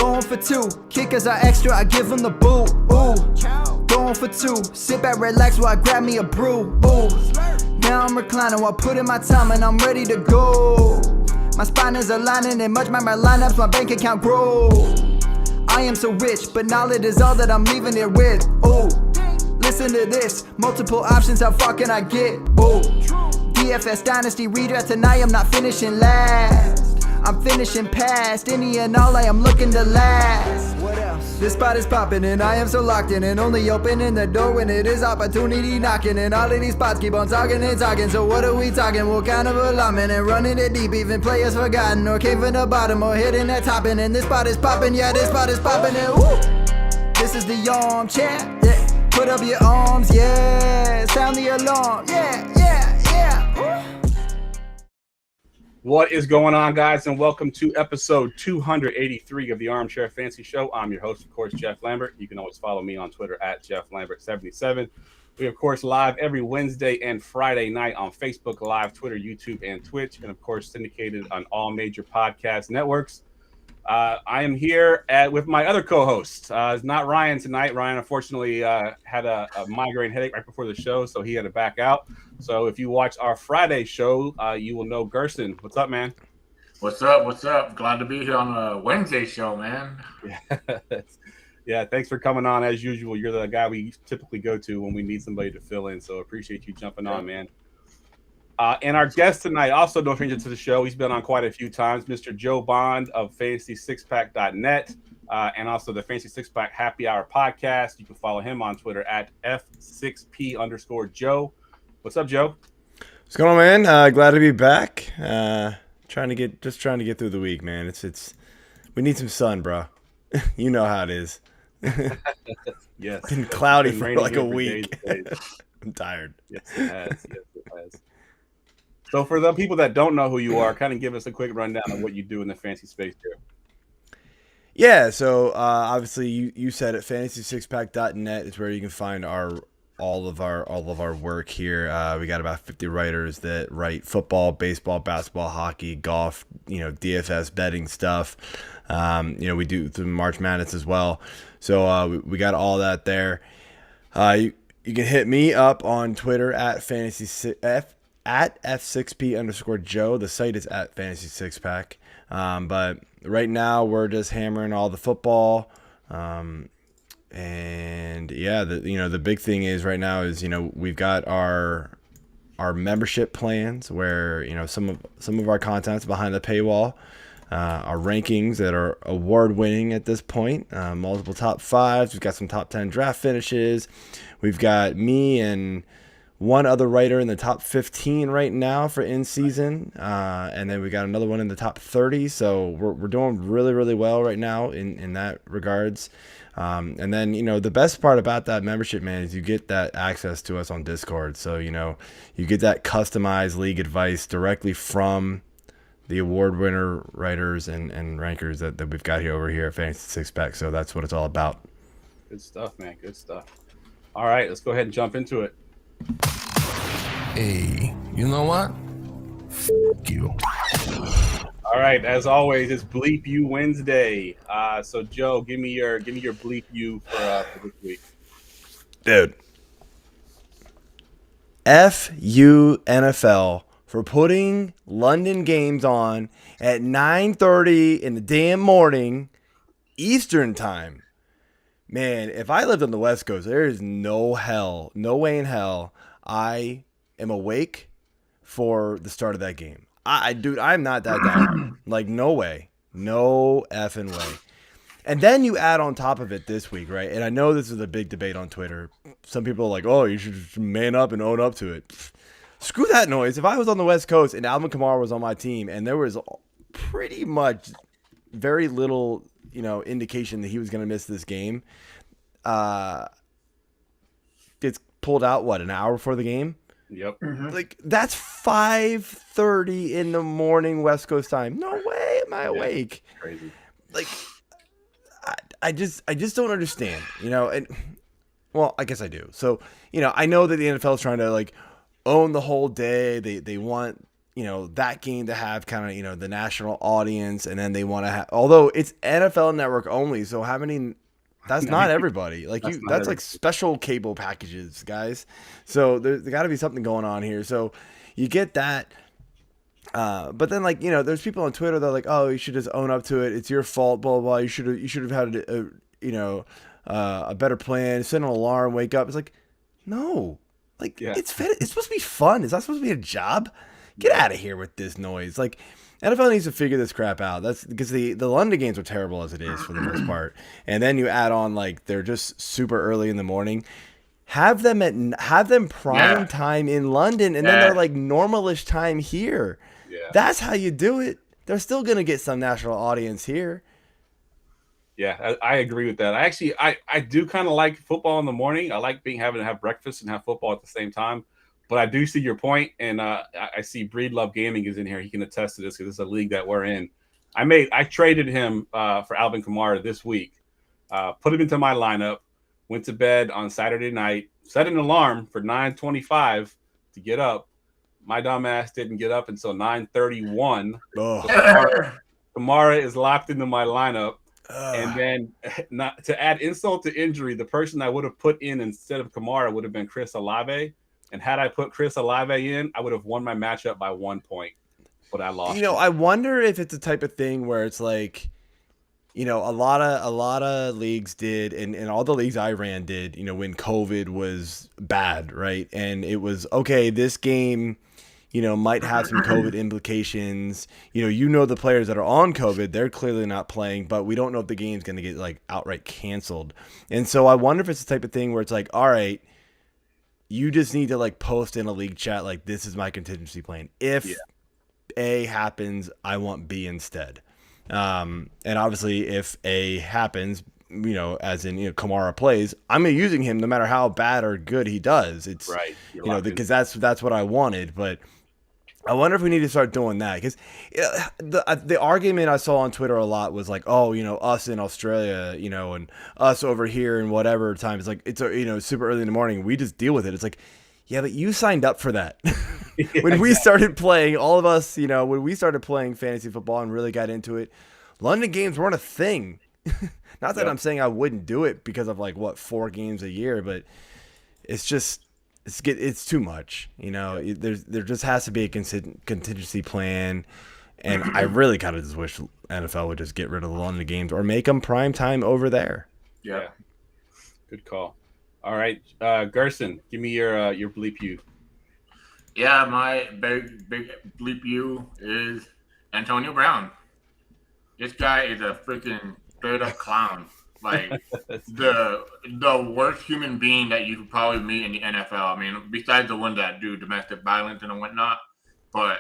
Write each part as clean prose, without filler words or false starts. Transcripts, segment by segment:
Going for two, kickers are extra, I give them the boot. Ooh, going for two, sit back, relax while I grab me a brew. Ooh, now I'm reclining while putting my time and I'm ready to go. My spine is aligning and much my lineups, my bank account grow. I am so rich, but knowledge is all that I'm leaving it with. Ooh, listen to this, multiple options, how far can I get? Ooh, DFS Dynasty redraft tonight, I'm not finishing last. I'm finishing past any and all, I am looking to last. What else? This spot is popping and I am so locked in and only opening the door when it is opportunity knocking. And all of these spots keep on talking and talking. So what are we talking? What kind of alignment? And running it deep, even players forgotten or came from the bottom or hitting that top. And this spot is popping, yeah, this spot is popping. And woo! This is the armchair, yeah. Put up your arms, yeah. Sound the alarm, yeah, yeah, yeah. Woo! What is going on, guys, and welcome to episode 283 of the Armchair Fantasy Show. I'm your host, of course, Jeff Lambert. You can always follow me on Twitter at JeffLambert77. We, of course, live every Wednesday and Friday night on Facebook Live, Twitter, YouTube, and Twitch, and, of course, syndicated on all major podcast networks. I am here with my other co-host. It's not Ryan tonight. Ryan, unfortunately, had a migraine headache right before the show, so he had to back out. So if you watch our Friday show, you will know Gerson. What's up, man? What's up? What's up? Glad to be here on a Wednesday show, man. Yeah, thanks for coming on as usual. You're the guy we typically go to when we need somebody to fill in, so appreciate you jumping on, man. And our guest tonight, also no stranger to the show, he's been on quite a few times, Mr. Joe Bond of FantasySixPack.net, and also the Fantasy Six Pack Happy Hour podcast. You can follow him on Twitter at F6P_Joe. What's up, Joe? What's going on, man? Glad to be back. Trying to get through the week, man. It's we need some sun, bro. You know how it is. Yes, Been cloudy it's been for like a raining week. days. I'm tired. Yes, it has. Yes, it has. So for the people that don't know who you are, kind of give us a quick rundown of what you do in the fantasy space here. Yeah, so obviously you said it. FantasySixPack.net is where you can find all of our work here. We got about 50 writers that write football, baseball, basketball, hockey, golf, DFS betting stuff. We do some March Madness as well. So we got all that there. You can hit me up on Twitter at F6P_Joe. The site is at Fantasy Six Pack. But right now we're just hammering all the football. And yeah, the big thing is right now is, we've got our membership plans where, some of our content's behind the paywall, our rankings that are award winning at this point, multiple top fives. We've got some top 10 draft finishes. We've got me and one other writer in the top 15 right now for in season. And then we got another one in the top 30. So we're doing really, really well right now in that regards. And then, the best part about that membership, man, is you get that access to us on Discord. So, you get that customized league advice directly from the award winner writers and rankers that we've got over here at Fantasy Six Pack. So that's what it's all about. Good stuff, man. Good stuff. All right, let's go ahead and jump into it. Hey, you know what? F*** you. All right, as always, it's Bleep You Wednesday. So Joe, give me your Bleep You for this week. Dude. F you NFL for putting London games on at 9:30 in the damn morning Eastern time. Man, if I lived on the West Coast, there is no way in hell I am awake for the start of that game. Dude, I'm not that diehard. Like, no way. No effing way. And then you add on top of it this week, right? And I know this is a big debate on Twitter. Some people are like, oh, you should just man up and own up to it. Screw that noise. If I was on the West Coast and Alvin Kamara was on my team and there was pretty much very little, indication that he was going to miss this game, it's pulled out, an hour before the game? Yep. Mm-hmm. Like, that's 5:30 in the morning West Coast time. No way am I awake. Crazy. Like, I just don't understand, and well, I guess I do. So, I know that the NFL is trying to own the whole day. They want that game to have kind of, the national audience, and then they want to have, although it's NFL Network only, so how many, that's not everybody. Like that's like special cable packages, guys. So there's got to be something going on here. So you get that. But then there's people on Twitter that are like, oh, you should just own up to it. It's your fault, blah, blah, blah. You should have had a better plan, set an alarm, wake up. It's like, no, it's supposed to be fun. Is that supposed to be a job? Get out of here with this noise. Like, NFL needs to figure this crap out. That's because the London games are terrible as it is for the most part. And then you add on they're just super early in the morning. Have them prime time in London, and then they're like normalish time here. Yeah. That's how you do it. They're still gonna get some national audience here. Yeah, I agree with that. I do kind of like football in the morning. I like having to have breakfast and have football at the same time. But I do see your point, and I see Breedlove Gaming is in here. He can attest to this because it's a league that we're in. I traded him for Alvin Kamara this week. Put him into my lineup. Went to bed on Saturday night. Set an alarm for 9:25 to get up. My dumb ass didn't get up until 9:31. Oh. So Kamara is locked into my lineup. And then, not to add insult to injury, the person I would have put in instead of Kamara would have been Chris Olave. And had I put Chris Olave in, I would have won my matchup by 1 point. But I lost. I wonder if it's the type of thing where it's like, a lot of leagues did, and all the leagues I ran did, when COVID was bad, right? And it was, okay, this game, might have some COVID implications. The players that are on COVID, they're clearly not playing, but we don't know if the game's going to get outright canceled. And so I wonder if it's the type of thing where it's like, all right, you just need to post in a league chat this is my contingency plan. If A happens, I want B instead. And obviously, if A happens, as in Kamara plays, I'm using him no matter how bad or good he does. It's right, because that's what I wanted. But I wonder if we need to start doing that, because the argument I saw on Twitter a lot was us in Australia, and us over here and whatever time. It's it's super early in the morning. We just deal with it. It's like, yeah, but you signed up for that. When we started playing, all of us, when we started playing fantasy football and really got into it, London games weren't a thing. Not that I'm saying I wouldn't do it because of 4 games a year, but it's just. It's too much, There just has to be a contingency plan, and I really kind of just wish NFL would just get rid of the London games or make them prime time over there. Yeah, good call. All right, Gerson, give me your bleep you. Yeah, my big bleep you is Antonio Brown. This guy is a freaking straight up clown. The worst human being that you could probably meet in the NFL. I mean, besides the ones that do domestic violence and whatnot. But,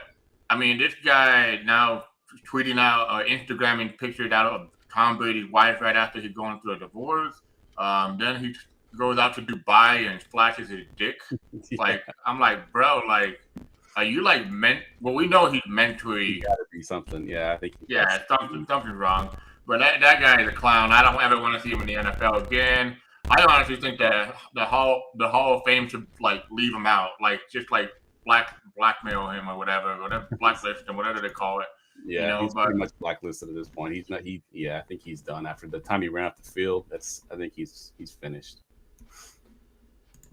I mean, this guy now tweeting out, Instagramming pictures out of Tom Brady's wife right after he's going through a divorce. Then he goes out to Dubai and flashes his dick. I'm like, bro, are you well, we know he's mentally. Gotta be something. Yeah, I think. Yeah, something's wrong. But that guy is a clown. I don't ever want to see him in the NFL again. I honestly think that the Hall of Fame should leave him out, just blackmail him or whatever blacklist him, whatever they call it. Yeah, he's pretty much blacklisted at this point. He's not. I think he's done after the time he ran off the field. I think he's finished.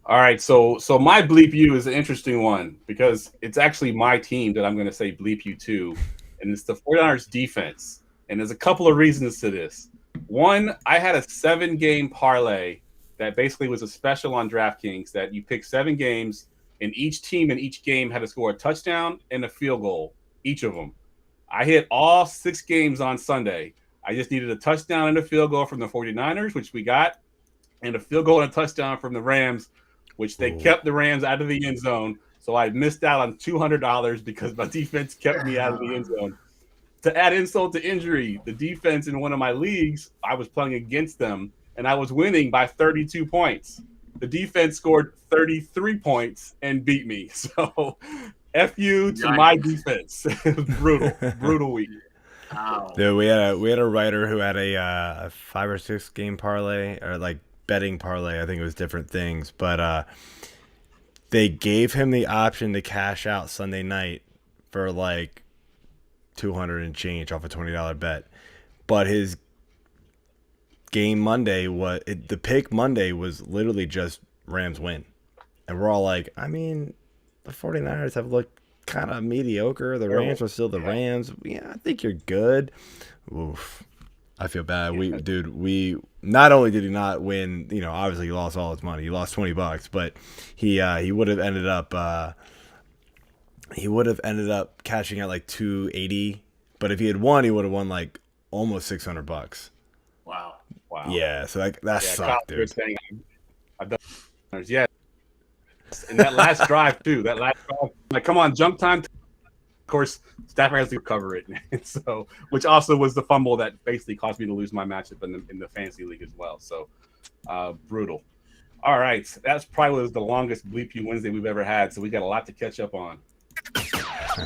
All right, so my bleep you is an interesting one because it's actually my team that I'm going to say bleep you to, and it's the 49ers defense. And there's a couple of reasons to this. One, I had a 7-game parlay that basically was a special on DraftKings that you pick 7 games, and each team in each game had to score a touchdown and a field goal, each of them. I hit all 6 games on Sunday. I just needed a touchdown and a field goal from the 49ers, which we got, and a field goal and a touchdown from the Rams, which they kept the Rams out of the end zone. So I missed out on $200 because my defense kept me out of the end zone. To add insult to injury, the defense in one of my leagues, I was playing against them, and I was winning by 32 points. The defense scored 33 points and beat me. So, F you to my defense. Brutal week. Wow. Dude, we had a writer who had a 5 or 6 game parlay, or betting parlay. I think it was different things, but they gave him the option to cash out Sunday night for like 200 and change off a $20 bet. But his game Monday the pick Monday was literally just Rams win. And we're all like, I mean, the 49ers have looked kind of mediocre. The Rams are still the Rams. Yeah, I think you're good. Oof. I feel bad. We not only did he not win, you know, obviously he lost all his money. He lost $20, but he would have ended up cashing out like 280. But if he had won, he would have won like almost $600. Wow. Yeah, so that sucked, dude. Saying, I've done, yeah. And that last drive too. That last drive, like, come on, jump time. Of course, Stafford has to recover it, so which also was the fumble that basically caused me to lose my matchup in the fantasy league as well. So brutal. All right, that's probably was the longest Bleep You Wednesday we've ever had. So we got a lot to catch up on.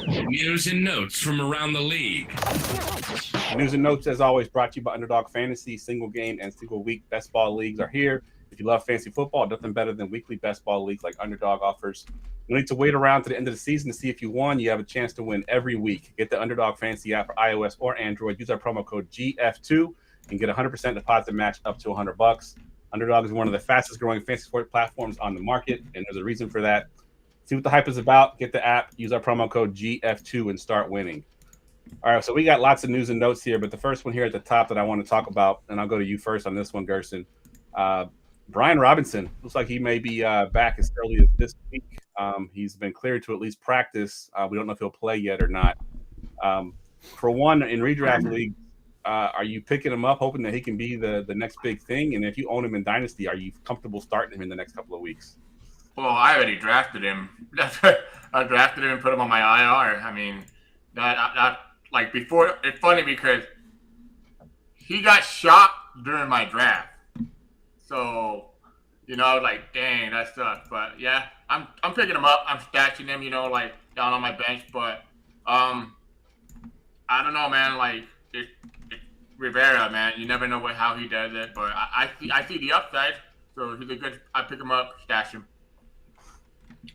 News and notes from around the league. News and notes, as always, brought to you by Underdog Fantasy. Single game and single week best ball leagues are here. If you love fantasy football, nothing better than weekly best ball leagues like Underdog offers. You need to wait around to the end of the season to see if you won. You have a chance to win every week. Get the Underdog Fantasy app for iOS or Android. Use our promo code GF2 and get a 100% deposit match up to $100. Underdog is one of the fastest growing fantasy sport platforms on the market, and there's a reason for that. See what the hype is about. Get the app. Use our promo code GF2 and start winning. All right, so we got lots of news and notes here, but the first one here at the top that I want to talk about, and I'll go to you first on this one, Gerson. Brian Robinson looks like he may be back as early as this week. He's been cleared to at least practice. We don't know if he'll play yet or not. For one, in redraft league, are you picking him up, hoping that he can be the next big thing? And if you own him in Dynasty, are you comfortable starting him in the next couple of weeks? Well, I already drafted him. I drafted him and put him on my IR. I mean, that like before. It's funny because he got shot during my draft. So, you know, like, dang, that sucks. But yeah, I'm picking him up. I'm stashing him, you know, like down on my bench. But I don't know, man. Like it's Rivera, man. You never know how he does it. But I see the upside. So he's a good. I pick him up, stash him.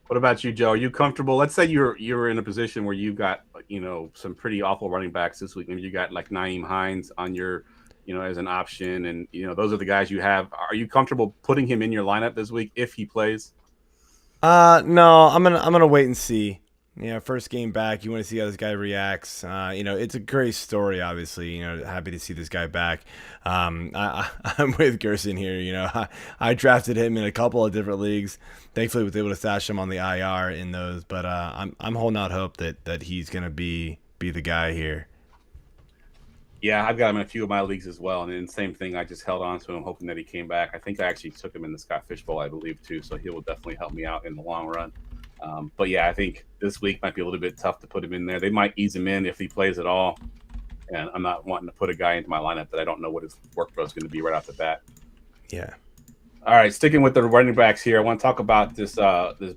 What about you, Joe? Are you comfortable? Let's say you're in a position where you've got, you know, some pretty awful running backs this week. Maybe you got like Nyheim Hines on your, you know, as an option, and you know those are the guys you have. Are you comfortable putting him in your lineup this week if he plays? No, I'm gonna wait and see. You know, first game back, you want to see how this guy reacts. You know, it's a great story, obviously. You know, happy to see this guy back. I'm with Gerson here. You know, I drafted him in a couple of different leagues. Thankfully, was able to stash him on the IR in those. But I'm holding out hope that he's gonna be the guy here. Yeah, I've got him in a few of my leagues as well, and then same thing. I just held on to him, hoping that he came back. I think I actually took him in the Scott Fish Bowl, I believe, too. So he will definitely help me out in the long run. But yeah, I think this week might be a little bit tough to put him in there. They might ease him in if he plays at all. And I'm not wanting to put a guy into my lineup that I don't know what his workflow is going to be right off the bat. Yeah. All right, sticking with the running backs here, I want to talk about this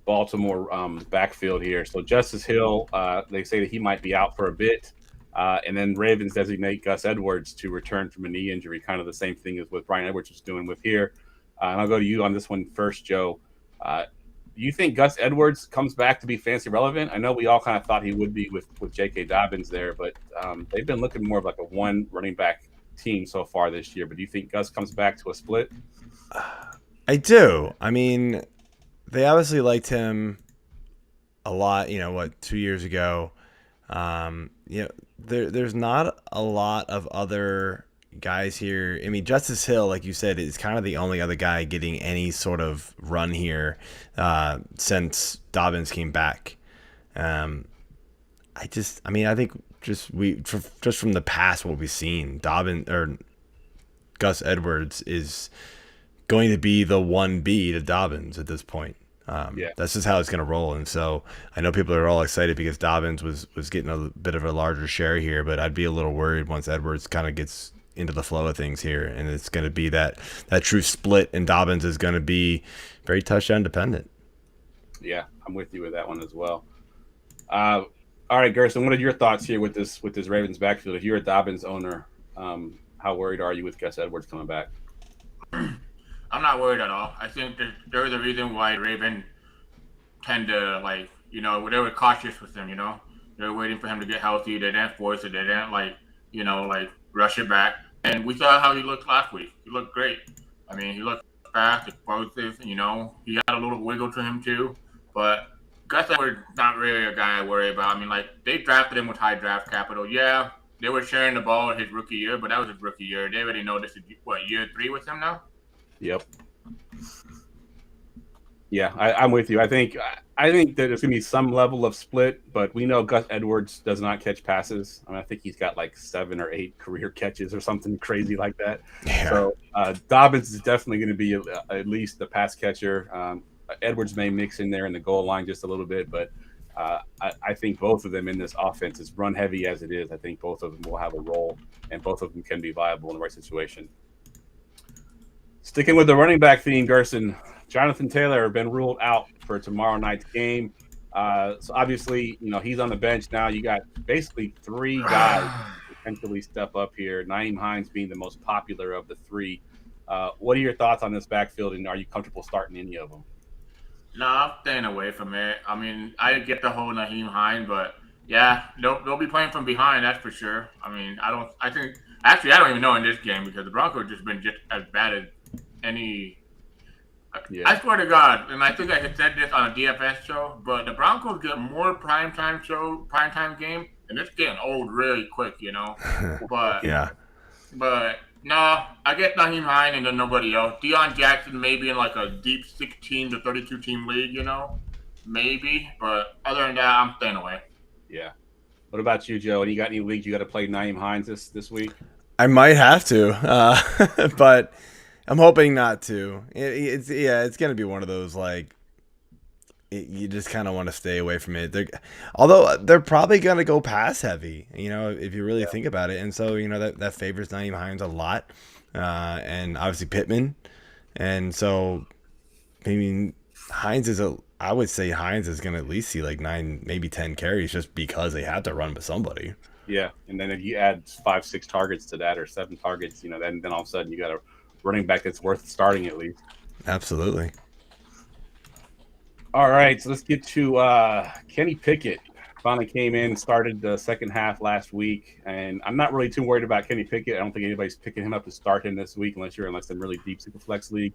Baltimore backfield here. So Justice Hill, they say that he might be out for a bit. And then Ravens designate Gus Edwards to return from a knee injury, kind of the same thing as what Brian Edwards was doing with here. And I'll go to you on this one first, Joe. Do you think Gus Edwards comes back to be fantasy relevant? I know we all kind of thought he would be with J.K. Dobbins there, but they've been looking more of like a one running back team so far this year. But do you think Gus comes back to a split? I do. I mean, they obviously liked him a lot, 2 years ago. There's not a lot of other guys here. I mean, Justice Hill, like you said, is kind of the only other guy getting any sort of run here since Dobbins came back. I think just from the past, what we've seen, Gus Edwards is going to be the 1B to Dobbins at this point. That's just how it's going to roll. And so I know people are all excited because Dobbins was getting a bit of a larger share here, but I'd be a little worried once Edwards kind of gets into the flow of things here. And it's going to be that true split, and Dobbins is going to be very touchdown dependent. Yeah, I'm with you with that one as well. All right, Gerson, what are your thoughts here with this Ravens backfield? If you're a Dobbins owner, how worried are you with Gus Edwards coming back? I'm not worried at all. I think that they're the reason why Ravens tend to, they were cautious with him, They were waiting for him to get healthy. They didn't force it. They didn't rush it back. And we saw how he looked last week. He looked great. I mean, he looked fast, explosive. He had a little wiggle to him too. But Gus Edwards not really a guy I worry about. I mean, they drafted him with high draft capital. Yeah, they were sharing the ball his rookie year, but that was his rookie year. They already know this is year 3 with him now. Yep. Yeah, I'm with you. I think that there's gonna be some level of split, but we know Gus Edwards does not catch passes. I mean, I think he's got like 7 or 8 career catches or something crazy like that. Yeah. So Dobbins is definitely going to be at least the pass catcher. Edwards may mix in there in the goal line just a little bit, but I think both of them in this offense is run heavy as it is. I think both of them will have a role, and both of them can be viable in the right situation. Sticking with the running back theme, Gerson, Jonathan Taylor been ruled out for tomorrow night's game. So obviously, he's on the bench now. You got basically 3 guys who potentially step up here. Nyheim Hines being the most popular of the 3. What are your thoughts on this backfield, and are you comfortable starting any of them? No, I'm staying away from it. I mean, I get the whole Nyheim Hines, but yeah, they'll be playing from behind, that's for sure. I mean, I don't even know in this game because the Broncos just been just as bad as any. Yeah. I swear to God, and I think I had said this on a DFS show, but the Broncos get more primetime game, and it's getting old really quick, But yeah. But no, I guess Nyheim Hines and then nobody else. Deion Jackson maybe in like a deep 16 to 32 team league, maybe. But other than that, I'm staying away. Yeah. What about you, Joe? You got any leagues you got to play Nyheim Hines this week? I might have to, but I'm hoping not to. It's gonna be one of those you just kind of want to stay away from it. Although they're probably gonna go pass heavy, if you really think about it, and so that favors Nyheim Hines a lot, and obviously Pittman, and so I mean I would say Hines is gonna at least see like 9, maybe 10 carries just because they had to run with somebody. Yeah, and then if you add 5-6 targets to that or 7 targets, then all of a sudden you got a running back that's worth starting at least. Absolutely. All right, so let's get to Kenny Pickett. Finally came in, started the second half last week, and I'm not really too worried about Kenny Pickett. I don't think anybody's picking him up to start him this week unless you're in some really deep Superflex league.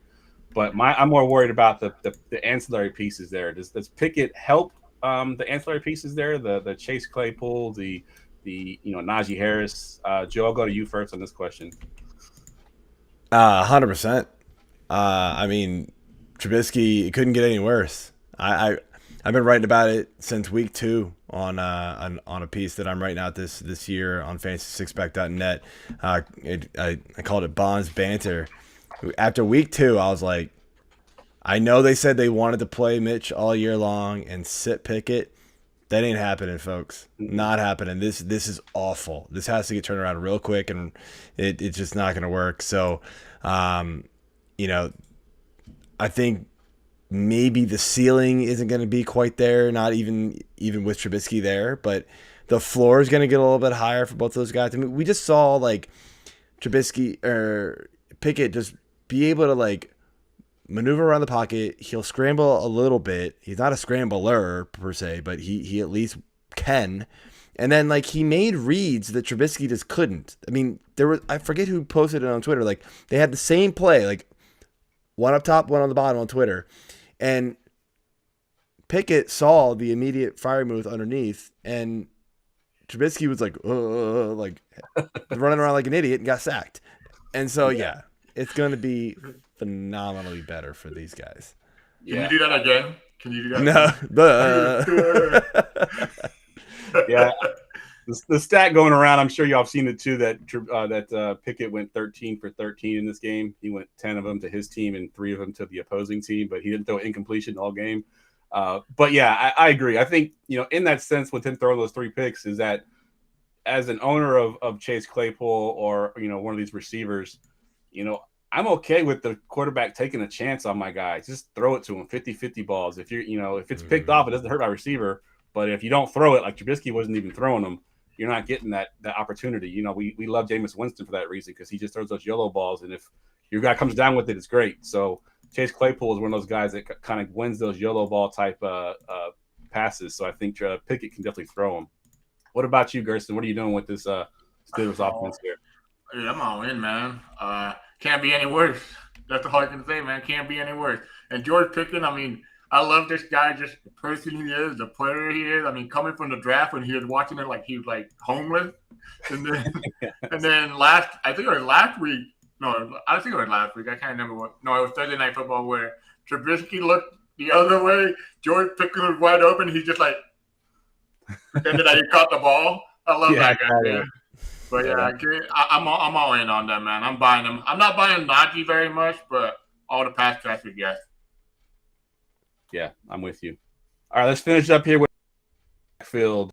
But I'm more worried about the ancillary pieces there. Does Pickett help the ancillary pieces there? The Chase Claypool, the Najee Harris. Joe, I'll go to you first on this question. 100%. I mean, Trubisky, it couldn't get any worse. I've been writing about it since week 2 on a piece that I'm writing out this year on fantasysixpack.net. I called it Bonds Banter. After week 2, I was like, I know they said they wanted to play Mitch all year long and sit Pickett. That ain't happening, folks. Not happening. This is awful. This has to get turned around real quick, and it's just not going to work. So, I think maybe the ceiling isn't going to be quite there, not even with Trubisky there, but the floor is going to get a little bit higher for both those guys. I mean, we just saw Trubisky or Pickett just be able to maneuver around the pocket. He'll scramble a little bit. He's not a scrambler per se, but he at least can. And then he made reads that Trubisky just couldn't. I mean, I forget who posted it on Twitter. They had the same play, one up top, one on the bottom on Twitter. And Pickett saw the immediate fire move underneath, and Trubisky was running around like an idiot and got sacked. And so, yeah, it's going to be phenomenally better for these guys. Can you do that again? Can you do that? No. Yeah. The stat going around, I'm sure y'all have seen it too, that Pickett went 13 for 13 in this game. He went 10 of them to his team and 3 of them to the opposing team, but he didn't throw incompletion all game. But yeah, I agree. I think, in that sense with him throwing those 3 picks is that as an owner of Chase Claypool or, one of these receivers, I'm okay with the quarterback taking a chance on my guy. Just throw it to him, 50-50 balls. If if it's picked off, it doesn't hurt my receiver. But if you don't throw it, like Trubisky wasn't even throwing them, you're not getting that opportunity. We love Jameis Winston for that reason because he just throws those yellow balls, and if your guy comes down with it, it's great. So Chase Claypool is one of those guys that kind of wins those yellow ball type passes. So I think Pickett can definitely throw them. What about you, Gerson? What are you doing with this Steelers offense here? Yeah, I'm all in, man. Can't be any worse. That's all I can say, man. Can't be any worse. And George Pickens, I mean, I love this guy, just the person he is, the player he is. I mean, coming from the draft when he was watching it like he was like homeless, and then I think it was last week. No, I think it was last week. I can't remember what. No, it was Thursday Night Football where Trubisky looked the other way. George Pickens was wide open. He just like pretended that he caught the ball. I love that guy, man. But I'm all in on that, man. I'm buying them. I'm not buying Najee very much, but all the pass catchers, yes. Yeah, I'm with you. All right, let's finish up here with backfield.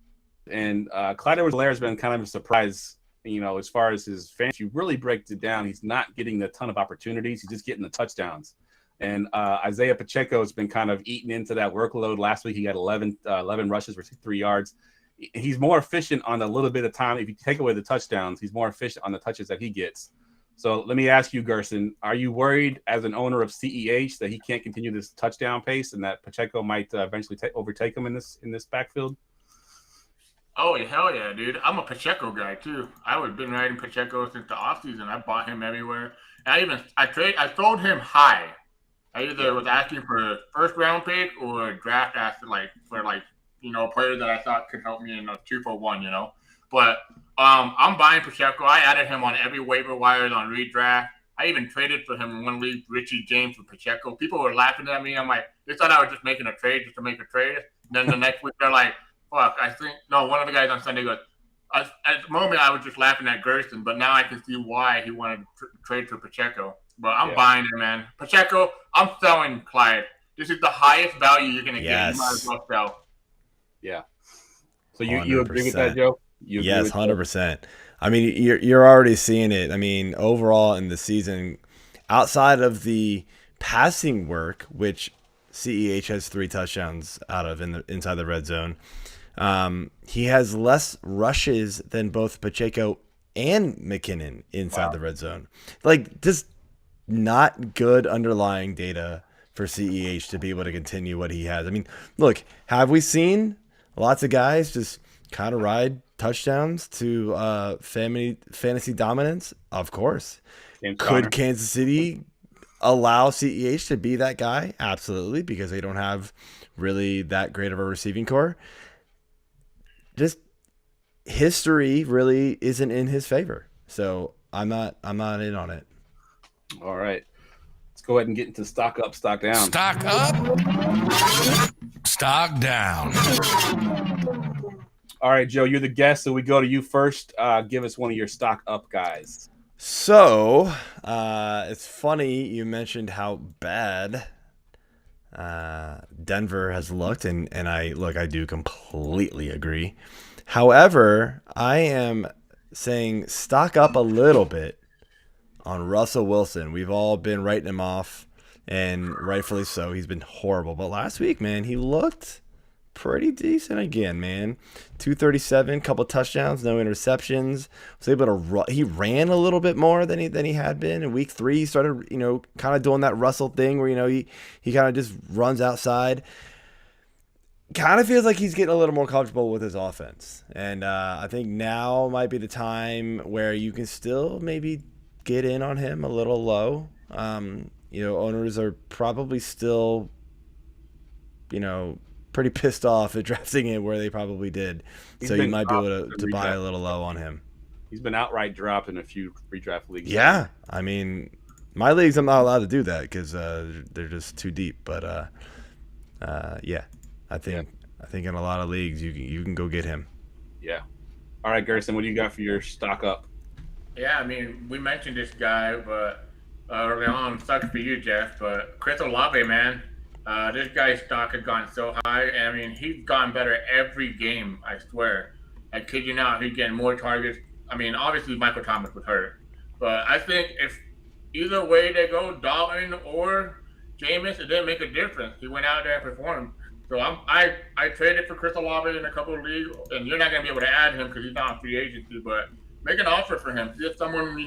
And Clyde Edwards-Helaire has been kind of a surprise, as far as his fans. You really break it down, he's not getting a ton of opportunities. He's just getting the touchdowns. And Isaiah Pacheco has been kind of eating into that workload. Last week, he got 11 rushes for 3 yards. He's more efficient on a little bit of time. If you take away the touchdowns, he's more efficient on the touches that he gets. So let me ask you, Gerson, are you worried as an owner of CEH that he can't continue this touchdown pace and that Pacheco might eventually overtake him in this backfield? Oh, hell yeah, dude. I'm a Pacheco guy, too. I was been riding Pacheco since the offseason. I bought him everywhere. And I sold him high. I either was asking for a first-round pick or a draft asset, for players that I thought could help me in a 2-for-1, But I'm buying Pacheco. I added him on every waiver wire on redraft. I even traded for him in one league, Richie James for Pacheco. People were laughing at me. I'm like, they thought I was just making a trade just to make a trade. And then the next week, they're like, fuck, one of the guys on Sunday goes, at the moment, I was just laughing at Gerson, but now I can see why he wanted to trade for Pacheco. But I'm buying him, man. Pacheco, I'm selling Clyde. This is the highest value you're going to get. You might as well sell. Yeah. So you agree with that, Joe? Yes, 100%. I mean, you're already seeing it. I mean, overall in the season, outside of the passing work, which CEH has 3 touchdowns out of inside the red zone, he has less rushes than both Pacheco and McKinnon inside the red zone. Like, just not good underlying data for CEH to be able to continue what he has. I mean, look, have we seen lots of guys just kind of ride touchdowns to fantasy dominance? Of course. Could Kansas City allow CEH to be that guy? Absolutely, because they don't have really that great of a receiving core. Just history really isn't in his favor. So I'm not in on it. All right. Let's go ahead and get into stock up, stock down. Stock up, stock down. All right, Joe, you're the guest, so we go to you first. Give us one of your stock up guys. So it's funny you mentioned how bad Denver has looked, and I do completely agree. However, I am saying stock up a little bit on Russell Wilson. We've all been writing him off, and rightfully so. He's been horrible. But last week, man, he looked pretty decent again, man. 237, couple touchdowns, no interceptions. Was able to he ran a little bit more than he had been in week 3. He started, kind of doing that Russell thing where he kind of just runs outside. Kind of feels like he's getting a little more comfortable with his offense, and I think now might be the time where you can still maybe get in on him a little low. Owners are probably still, pretty pissed off at drafting him where they probably did. So you might be able to buy a little low on him. He's been outright dropped in a few redraft leagues. Yeah. I mean, my leagues, I'm not allowed to do that because they're just too deep. But, I think in a lot of leagues you can go get him. Yeah. All right, Gerson, what do you got for your stock up? Yeah, I mean, we mentioned this guy, but early on, sucks for you, Jeff, but Chris Olave, man. This guy's stock has gone so high, and I mean, he's gotten better every game, I swear. I kid you not, he's getting more targets. I mean, obviously, Michael Thomas was hurt, but I think if either way they go, Dalton or Jameis, it didn't make a difference. He went out there and performed. So I traded for Chris Olave in a couple of leagues, and you're not going to be able to add him because he's not on free agency, but make an offer for him. See if someone,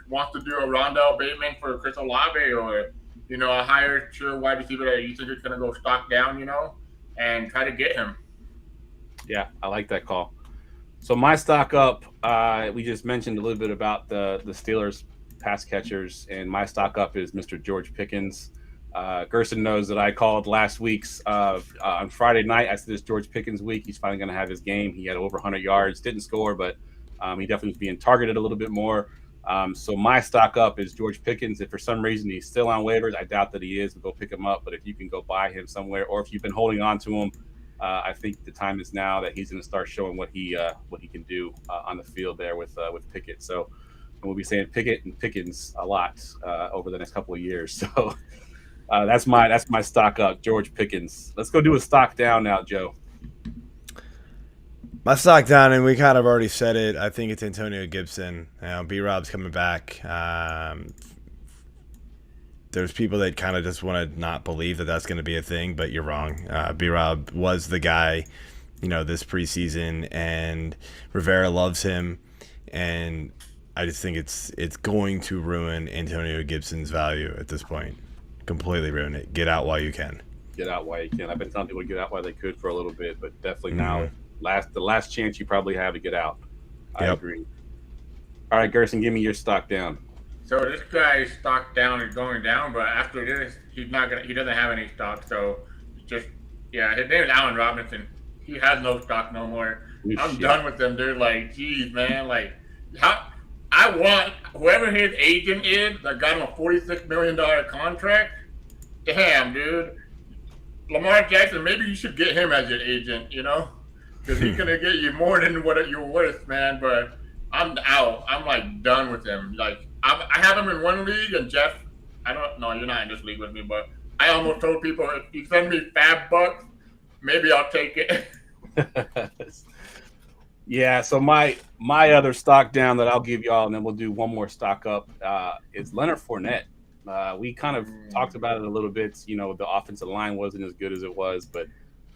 wants to do a Rondell Bateman for Chris Olave or, a higher tier wide receiver that you think is going to go stock down, and try to get him. Yeah, I like that call. So my stock up, we just mentioned a little bit about the Steelers pass catchers, and my stock up is Mr. George Pickens. Gerson knows that I called last week's on Friday night. I said this George Pickens week. He's finally going to have his game. He had over 100 yards, didn't score, but he definitely was being targeted a little bit more. So my stock up is George Pickens. If for some reason he's still on waivers, I doubt that he is. We'll go pick him up. But if you can go buy him somewhere, or if you've been holding on to him, I think the time is now that he's going to start showing what he can do on the field there with Pickett. So we'll be saying Pickett and Pickens a lot over the next couple of years. So that's my stock up, George Pickens. Let's go do a stock down now, Joe. My stock down, and we kind of already said it. I think it's Antonio Gibson. B-Rob's coming back. There's people that kind of just want to not believe that that's going to be a thing, but you're wrong. B-Rob was the guy, this preseason, and Rivera loves him, and I just think it's going to ruin Antonio Gibson's value at this point. Completely ruin it. Get out while you can. Get out while you can. I've been telling people to get out while they could for a little bit, but definitely now, the last chance you probably have to get out. I agree. All right, Gerson, give me your stock down. So this guy's stock down is going down, but after this, he doesn't have any stock. So his name is Allen Robinson. He has no stock no more. I'm done with them. They're like, geez, man, like I want whoever his agent is that got him a $46 million contract. Damn, dude. Lamar Jackson, maybe you should get him as your agent, because he's gonna get you more than what you're worth, man. But I'm out. I'm like done with him. Like I have him in one league, and Jeff, I don't know. You're not in this league with me, but I almost told people if you send me $5, maybe I'll take it. Yeah. So my other stock down that I'll give y'all, and then we'll do one more stock up, is Leonard Fournette. We kind of talked about it a little bit. The offensive line wasn't as good as it was, but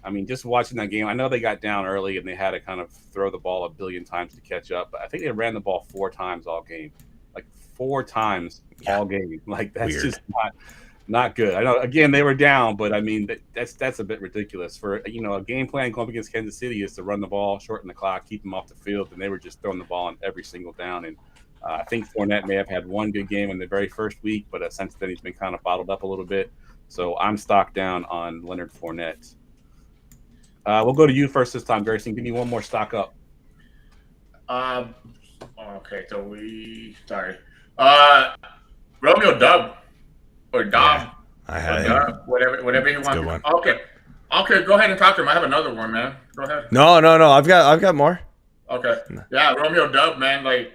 I mean, just watching that game, I know they got down early and they had to kind of throw the ball a billion times to catch up. But I think they ran the ball 4 times all game, like 4 times all game. Like that's weird. Just not good. I know. Again, they were down, but I mean that's a bit ridiculous for a game plan going up against Kansas City is to run the ball, shorten the clock, keep them off the field, and they were just throwing the ball on every single down. And I think Fournette may have had one good game in the very first week, but since then he's been kind of bottled up a little bit. So I'm stocked down on Leonard Fournette. We'll go to you first this time, Grayson. Give me one more stock up. Okay, so Romeo Dub or Dom. Yeah, I had him. Whatever he wants. Okay, go ahead and talk to him. I have another one, man. Go ahead. No. I've got more. Okay. Yeah, Romeo Dub, man. Like,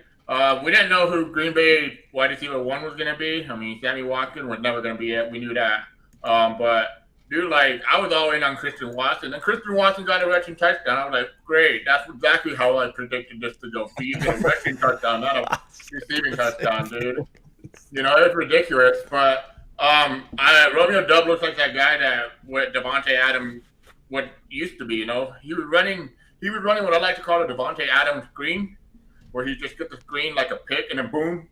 we didn't know who Green Bay wide receiver 1 was gonna be. I mean, Sammy Watkins was never gonna be it. We knew that. But dude, like, I was all in on Christian Watson, and Christian Watson got a rushing touchdown. I was like, great. That's exactly how I predicted this to go. He's a rushing touchdown, not a receiving touchdown, dude. It's ridiculous. But Romeo Dub looks like that guy that what Devontae Adams what used to be. He was running what I like to call a Devontae Adams screen, where he just gets the screen like a pick and then boom,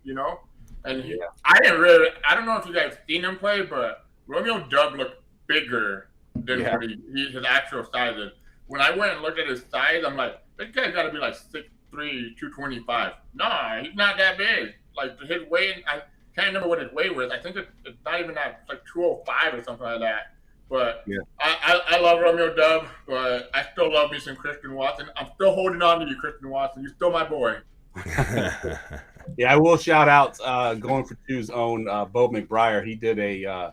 And I don't know if you guys seen him play, but Romeo Dub looked bigger than what his actual size is. When I went and looked at his size, I'm like, this guy's got to be like 6'3", 225. Nah, he's not that big. Like his weight, I can't remember what his weight was. I think it's not even that. It's like 205 or something like that. But I love Romeo Dub, but I still love me some Christian Watson. I'm still holding on to you, Christian Watson. You're still my boy. Yeah, I will shout out going for two's own Bo McBriar. He did a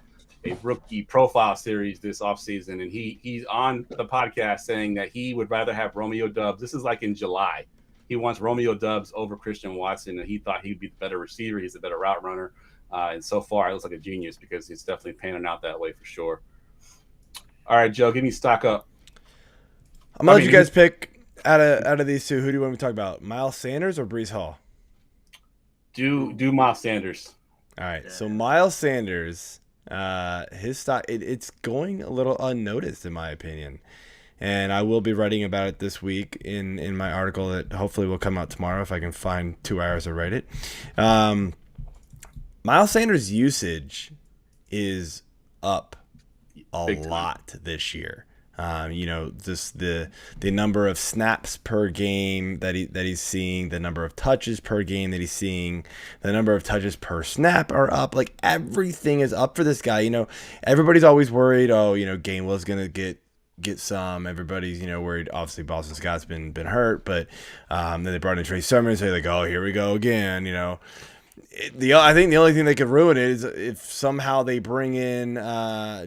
rookie profile series this offseason, and he's on the podcast saying that he would rather have Romeo Dubs. This is like in July. He wants Romeo Dubs over Christian Watson, and he thought he'd be the better receiver. He's a better route runner. And so far, it looks like a genius because he's definitely panning out that way for sure. All right, Joe, give me stock up. I'm going to let you guys pick out of these two. Who do you want me to talk about, Miles Sanders or Breece Hall? Do Miles Sanders. All right, so Miles Sanders, his stock, it's going a little unnoticed in my opinion. And I will be writing about it this week in my article that hopefully will come out tomorrow if I can find 2 hours to write it. Miles Sanders' usage is up a lot this year. Just the number of snaps per game that he's seeing, the number of touches per game that he's seeing, the number of touches per snap are up. Like everything is up for this guy. Everybody's always worried. Oh, Gainwell's gonna get some. Everybody's worried. Obviously, Boston Scott's been hurt, but then they brought in Trey Sermon, so they're like, oh, here we go again. I think the only thing that could ruin it is if somehow they bring in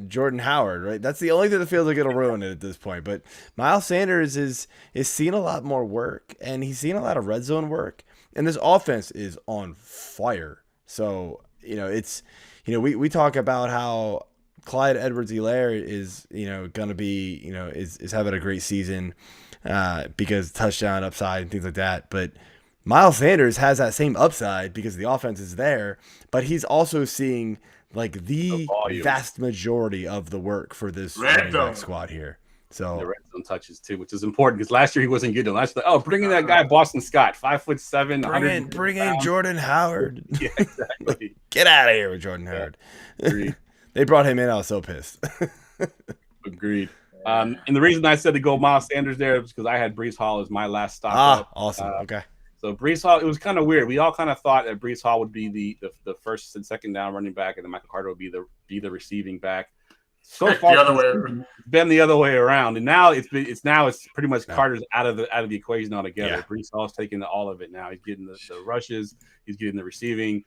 Jordan Howard, right? That's the only thing that feels like it'll ruin it at this point. But Miles Sanders is seeing a lot more work, and he's seeing a lot of red zone work, and this offense is on fire. So we talk about how Clyde Edwards-Helaire is going to be is having a great season because touchdown upside and things like that, but Miles Sanders has that same upside because the offense is there, but he's also seeing like the vast majority of the work for this running back squad here. So the red zone touches too, which is important because last year he wasn't getting. Last year, bring in that guy Boston Scott, 5'7", bring in Jordan Howard. Yeah, exactly. Get out of here with Jordan Howard. Agreed. They brought him in. I was so pissed. Agreed. And the reason I said to go Miles Sanders there is because I had Breece Hall as my last stop. Awesome. Okay. So Breece Hall, it was kind of weird. We all kind of thought that Breece Hall would be the first and second down running back, and then Michael Carter would be the receiving back. So far, it's been the other way around, and now it's pretty much Carter's out of the equation altogether. Yeah. Breece Hall's taking all of it now. He's getting the rushes, he's getting the receiving.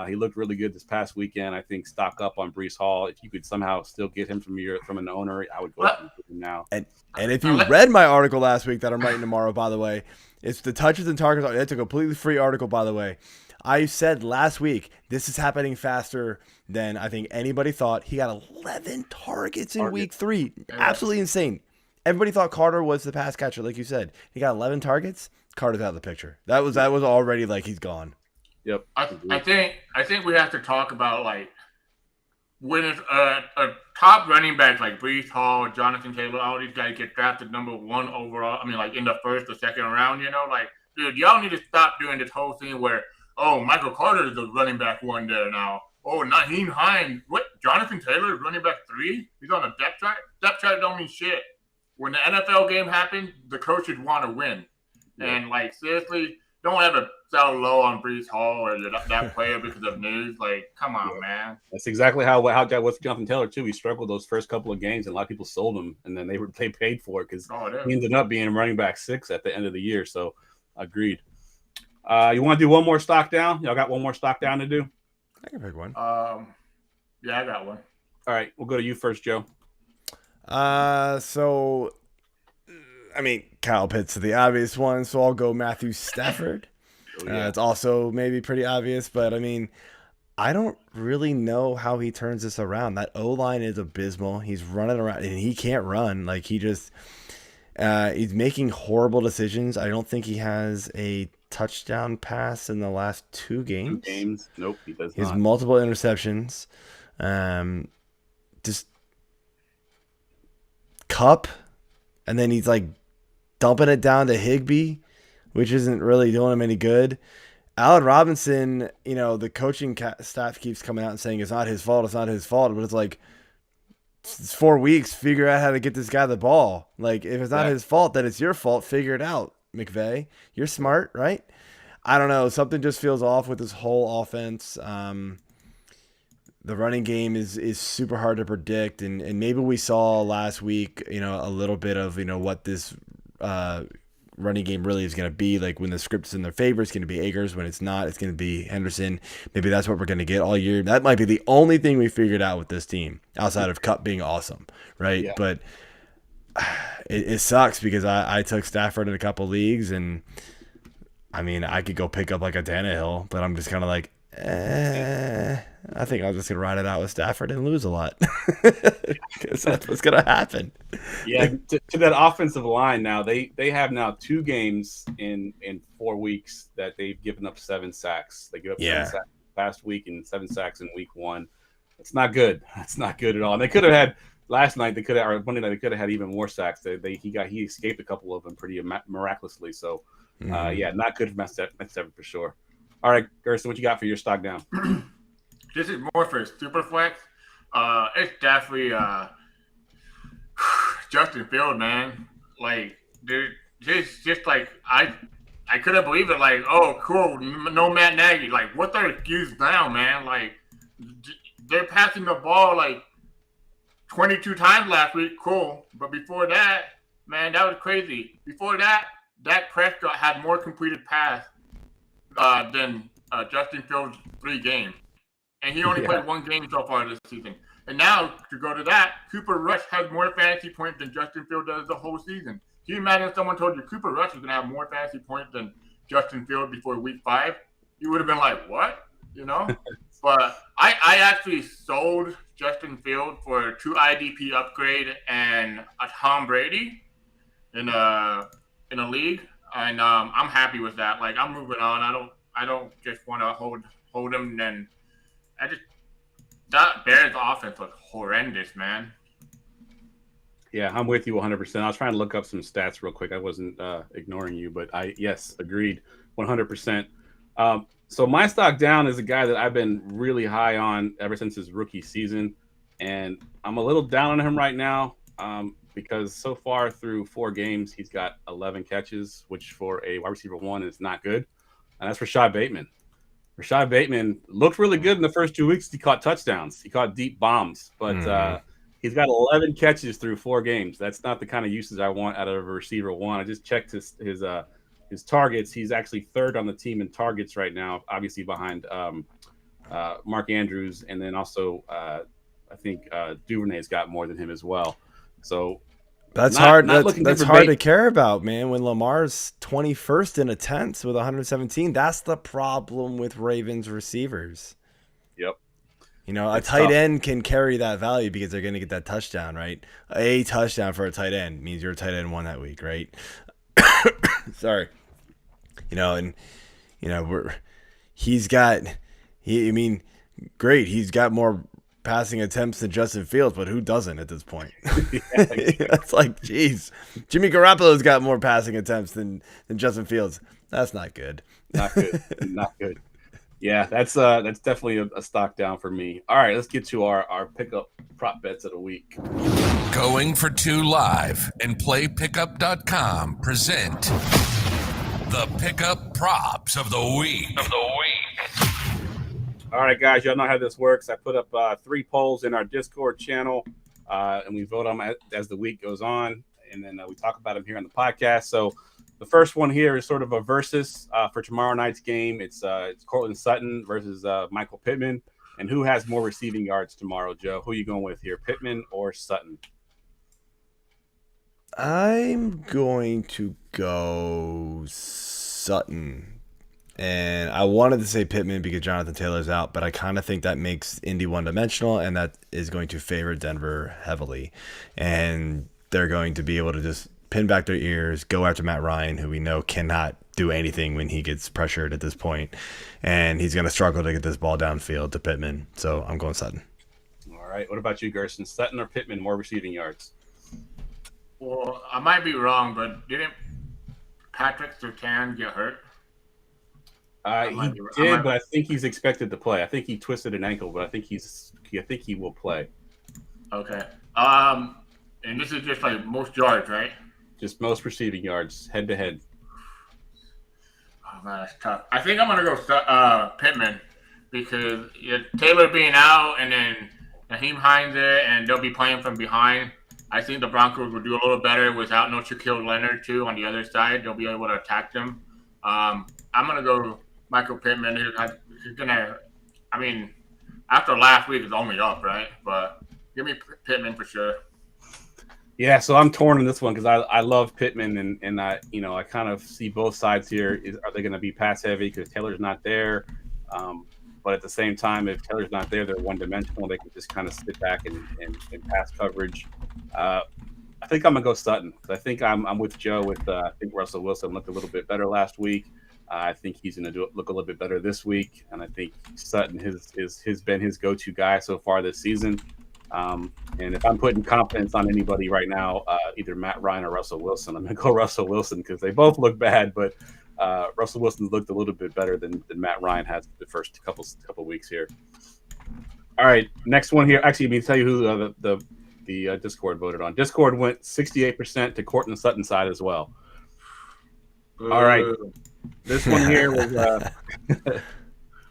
He looked really good this past weekend. I think stock up on Breece Hall. If you could somehow still get him from an owner, I would go with him now. And if you read my article last week that I'm writing tomorrow, by the way, it's the touches and targets. It's a completely free article, by the way. I said last week, this is happening faster than I think anybody thought. He got 11 targets in week 3. Absolutely insane. Everybody thought Carter was the pass catcher, like you said. He got 11 targets. Carter's out of the picture. That was already like he's gone. Yep. I think we have to talk about like when it's a top running back like Breece Hall, Jonathan Taylor, all these guys get drafted number 1 overall. I mean, like in the first or second round, like, dude, y'all need to stop doing this whole thing where, oh, Michael Carter is the running back 1 there now. Oh, Naheem Hines. What? Jonathan Taylor is running back 3? He's on a depth chart? Depth chart don't mean shit. When the NFL game happens, the coaches want to win. Yeah. And, like, seriously, don't ever sell low on Breece Hall or that player because of news. Like, come on, man. That's exactly how that was Jonathan Taylor, too. He struggled those first couple of games, and a lot of people sold him, and then they paid for it because he ended up being running back 6 at the end of the year. So, agreed. You want to do one more stock down? Y'all got one more stock down to do? I can pick one. Yeah, I got one. All right, we'll go to you first, Joe. So, I mean, Kyle Pitts is the obvious one, so I'll go Matthew Stafford. It's also maybe pretty obvious, but I mean, I don't really know how he turns this around. That O-line is abysmal. He's running around, and he can't run. Like, he's making horrible decisions. I don't think he has a touchdown pass in the last 2 games. 2 games? Nope, he does not. He has multiple interceptions. Just Cup, and then he's like dumping it down to Higbee, which isn't really doing him any good. Allen Robinson, the coaching staff keeps coming out and saying it's not his fault, but it's like, it's 4 weeks. Figure out how to get this guy the ball. Like, if it's not his fault, then it's your fault. Figure it out, McVay. You're smart, right? I don't know. Something just feels off with this whole offense. The running game is super hard to predict, and maybe we saw last week, a little bit of what this running game really is going to be. Like, when the script is in their favor, it's going to be Akers. When it's not, it's going to be Henderson. Maybe that's what we're going to get all year. That might be the only thing we figured out with this team outside of Cup being awesome, right? Yeah. But it sucks because I took Stafford in a couple leagues, and I mean, I could go pick up like a Tannehill, but I'm just kind of like, I think I'm just going to ride it out with Stafford and lose a lot because that's what's going to happen. Yeah, to that offensive line now, they have now 2 games in 4 weeks that they've given up 7 sacks. They gave up 7 sacks last week and 7 sacks in week 1. It's not good. It's not good at all. And they could have had last night. Monday night they could have had even more sacks. He escaped a couple of them pretty miraculously. So not good for Matt Stafford for sure. All right, Gerson, what you got for your stock down? This is more for Superflex. It's definitely Justin Field, man. Like, dude, just like I couldn't believe it. Like, oh, cool, no Matt Nagy. Like, what's their excuse now, man? Like, they're passing the ball like 22 times last week. Cool, but before that, man, that was crazy. Before that, Dak Prescott had more completed pass than Justin Fields' 3 games, and he only played 1 game so far this season. And now, to go to that, Cooper Rush has more fantasy points than Justin Fields does the whole season. Can you imagine if someone told you Cooper Rush is going to have more fantasy points than Justin Fields before week 5? You would have been like, what? You know? But I actually sold Justin Fields for a 2 IDP upgrade and a Tom Brady in a league. And I'm happy with that. Like, I'm moving on. I don't just want to hold him. And that Bears offense was horrendous, man. Yeah, I'm with you 100%. I was trying to look up some stats real quick. I wasn't ignoring you, but yes, agreed 100%. So my stock down is a guy that I've been really high on ever since his rookie season, and I'm a little down on him right now because so far through 4 games, he's got 11 catches, which for a wide receiver 1 is not good, and that's Rashad Bateman. Rashad Bateman looked really good in the first 2 weeks. He caught touchdowns. He caught deep bombs, but he's got 11 catches through 4 games. That's not the kind of usage I want out of a receiver 1. I just checked his targets. He's actually 3rd on the team in targets right now, obviously behind Mark Andrews, and then also I think Duvernay's got more than him as well. So that's hard. That's hard to care about, man. When Lamar's 21st in attempts with 117, that's the problem with Ravens receivers. Yep. You know, a tight end can carry that value because they're going to get that touchdown, right? A touchdown for a tight end means you're a tight end 1 that week, right? Sorry. You know, and you know, he's got more passing attempts than Justin Fields, but who doesn't at this point? That's like, geez, Jimmy Garoppolo's got more passing attempts than Justin Fields. That's not good. Not good. Not good. Yeah, that's definitely a stock down for me. All right, let's get to our pickup prop bets of the week. Going for 2 Live and PlayPickup.com present the pickup props of the week. All right, guys, y'all know how this works. I put up 3 polls in our Discord channel, and we vote on them as the week goes on, and then we talk about them here on the podcast. So the first one here is sort of a versus for tomorrow night's game. It's Cortland Sutton versus Michael Pittman. And who has more receiving yards tomorrow, Joe? Who are you going with here, Pittman or Sutton? I'm going to go Sutton. And I wanted to say Pittman because Jonathan Taylor's out, but I kind of think that makes Indy one-dimensional, and that is going to favor Denver heavily. And they're going to be able to just pin back their ears, go after Matt Ryan, who we know cannot do anything when he gets pressured at this point. And he's going to struggle to get this ball downfield to Pittman. So I'm going Sutton. All right. What about you, Gerson? Sutton or Pittman, more receiving yards? Well, I might be wrong, but didn't Patrick Surtain get hurt? He did, but I think he's expected to play. I think he twisted an ankle, but I think he will play. Okay. And this is just like most yards, right? Just most receiving yards, head to head. Oh man, that's tough. I think I'm gonna go Pittman because Taylor being out, and then Naheem Hines there, and they'll be playing from behind. I think the Broncos will do a little better without no Shaquille Leonard too on the other side. They'll be able to attack them. I'm gonna go Michael Pittman. He's gonna. I mean, after last week, it's only up, right? But give me Pittman for sure. Yeah, so I'm torn on this one because I love Pittman, and I kind of see both sides here. Are they going to be pass heavy because Taylor's not there? But at the same time, if Taylor's not there, they're one dimensional. They can just kind of sit back and pass coverage. I think I'm gonna go Sutton. I think I'm with Joe. I think Russell Wilson looked a little bit better last week. I think he's going to look a little bit better this week, and I think Sutton has been his go-to guy so far this season. And if I'm putting confidence on anybody right now, either Matt Ryan or Russell Wilson, I'm going to go Russell Wilson because they both look bad, but Russell Wilson's looked a little bit better than Matt Ryan has the first couple weeks here. All right, next one here. Actually, let me tell you who the Discord voted on. Discord went 68% to Cortland Sutton side as well. All right. This one here was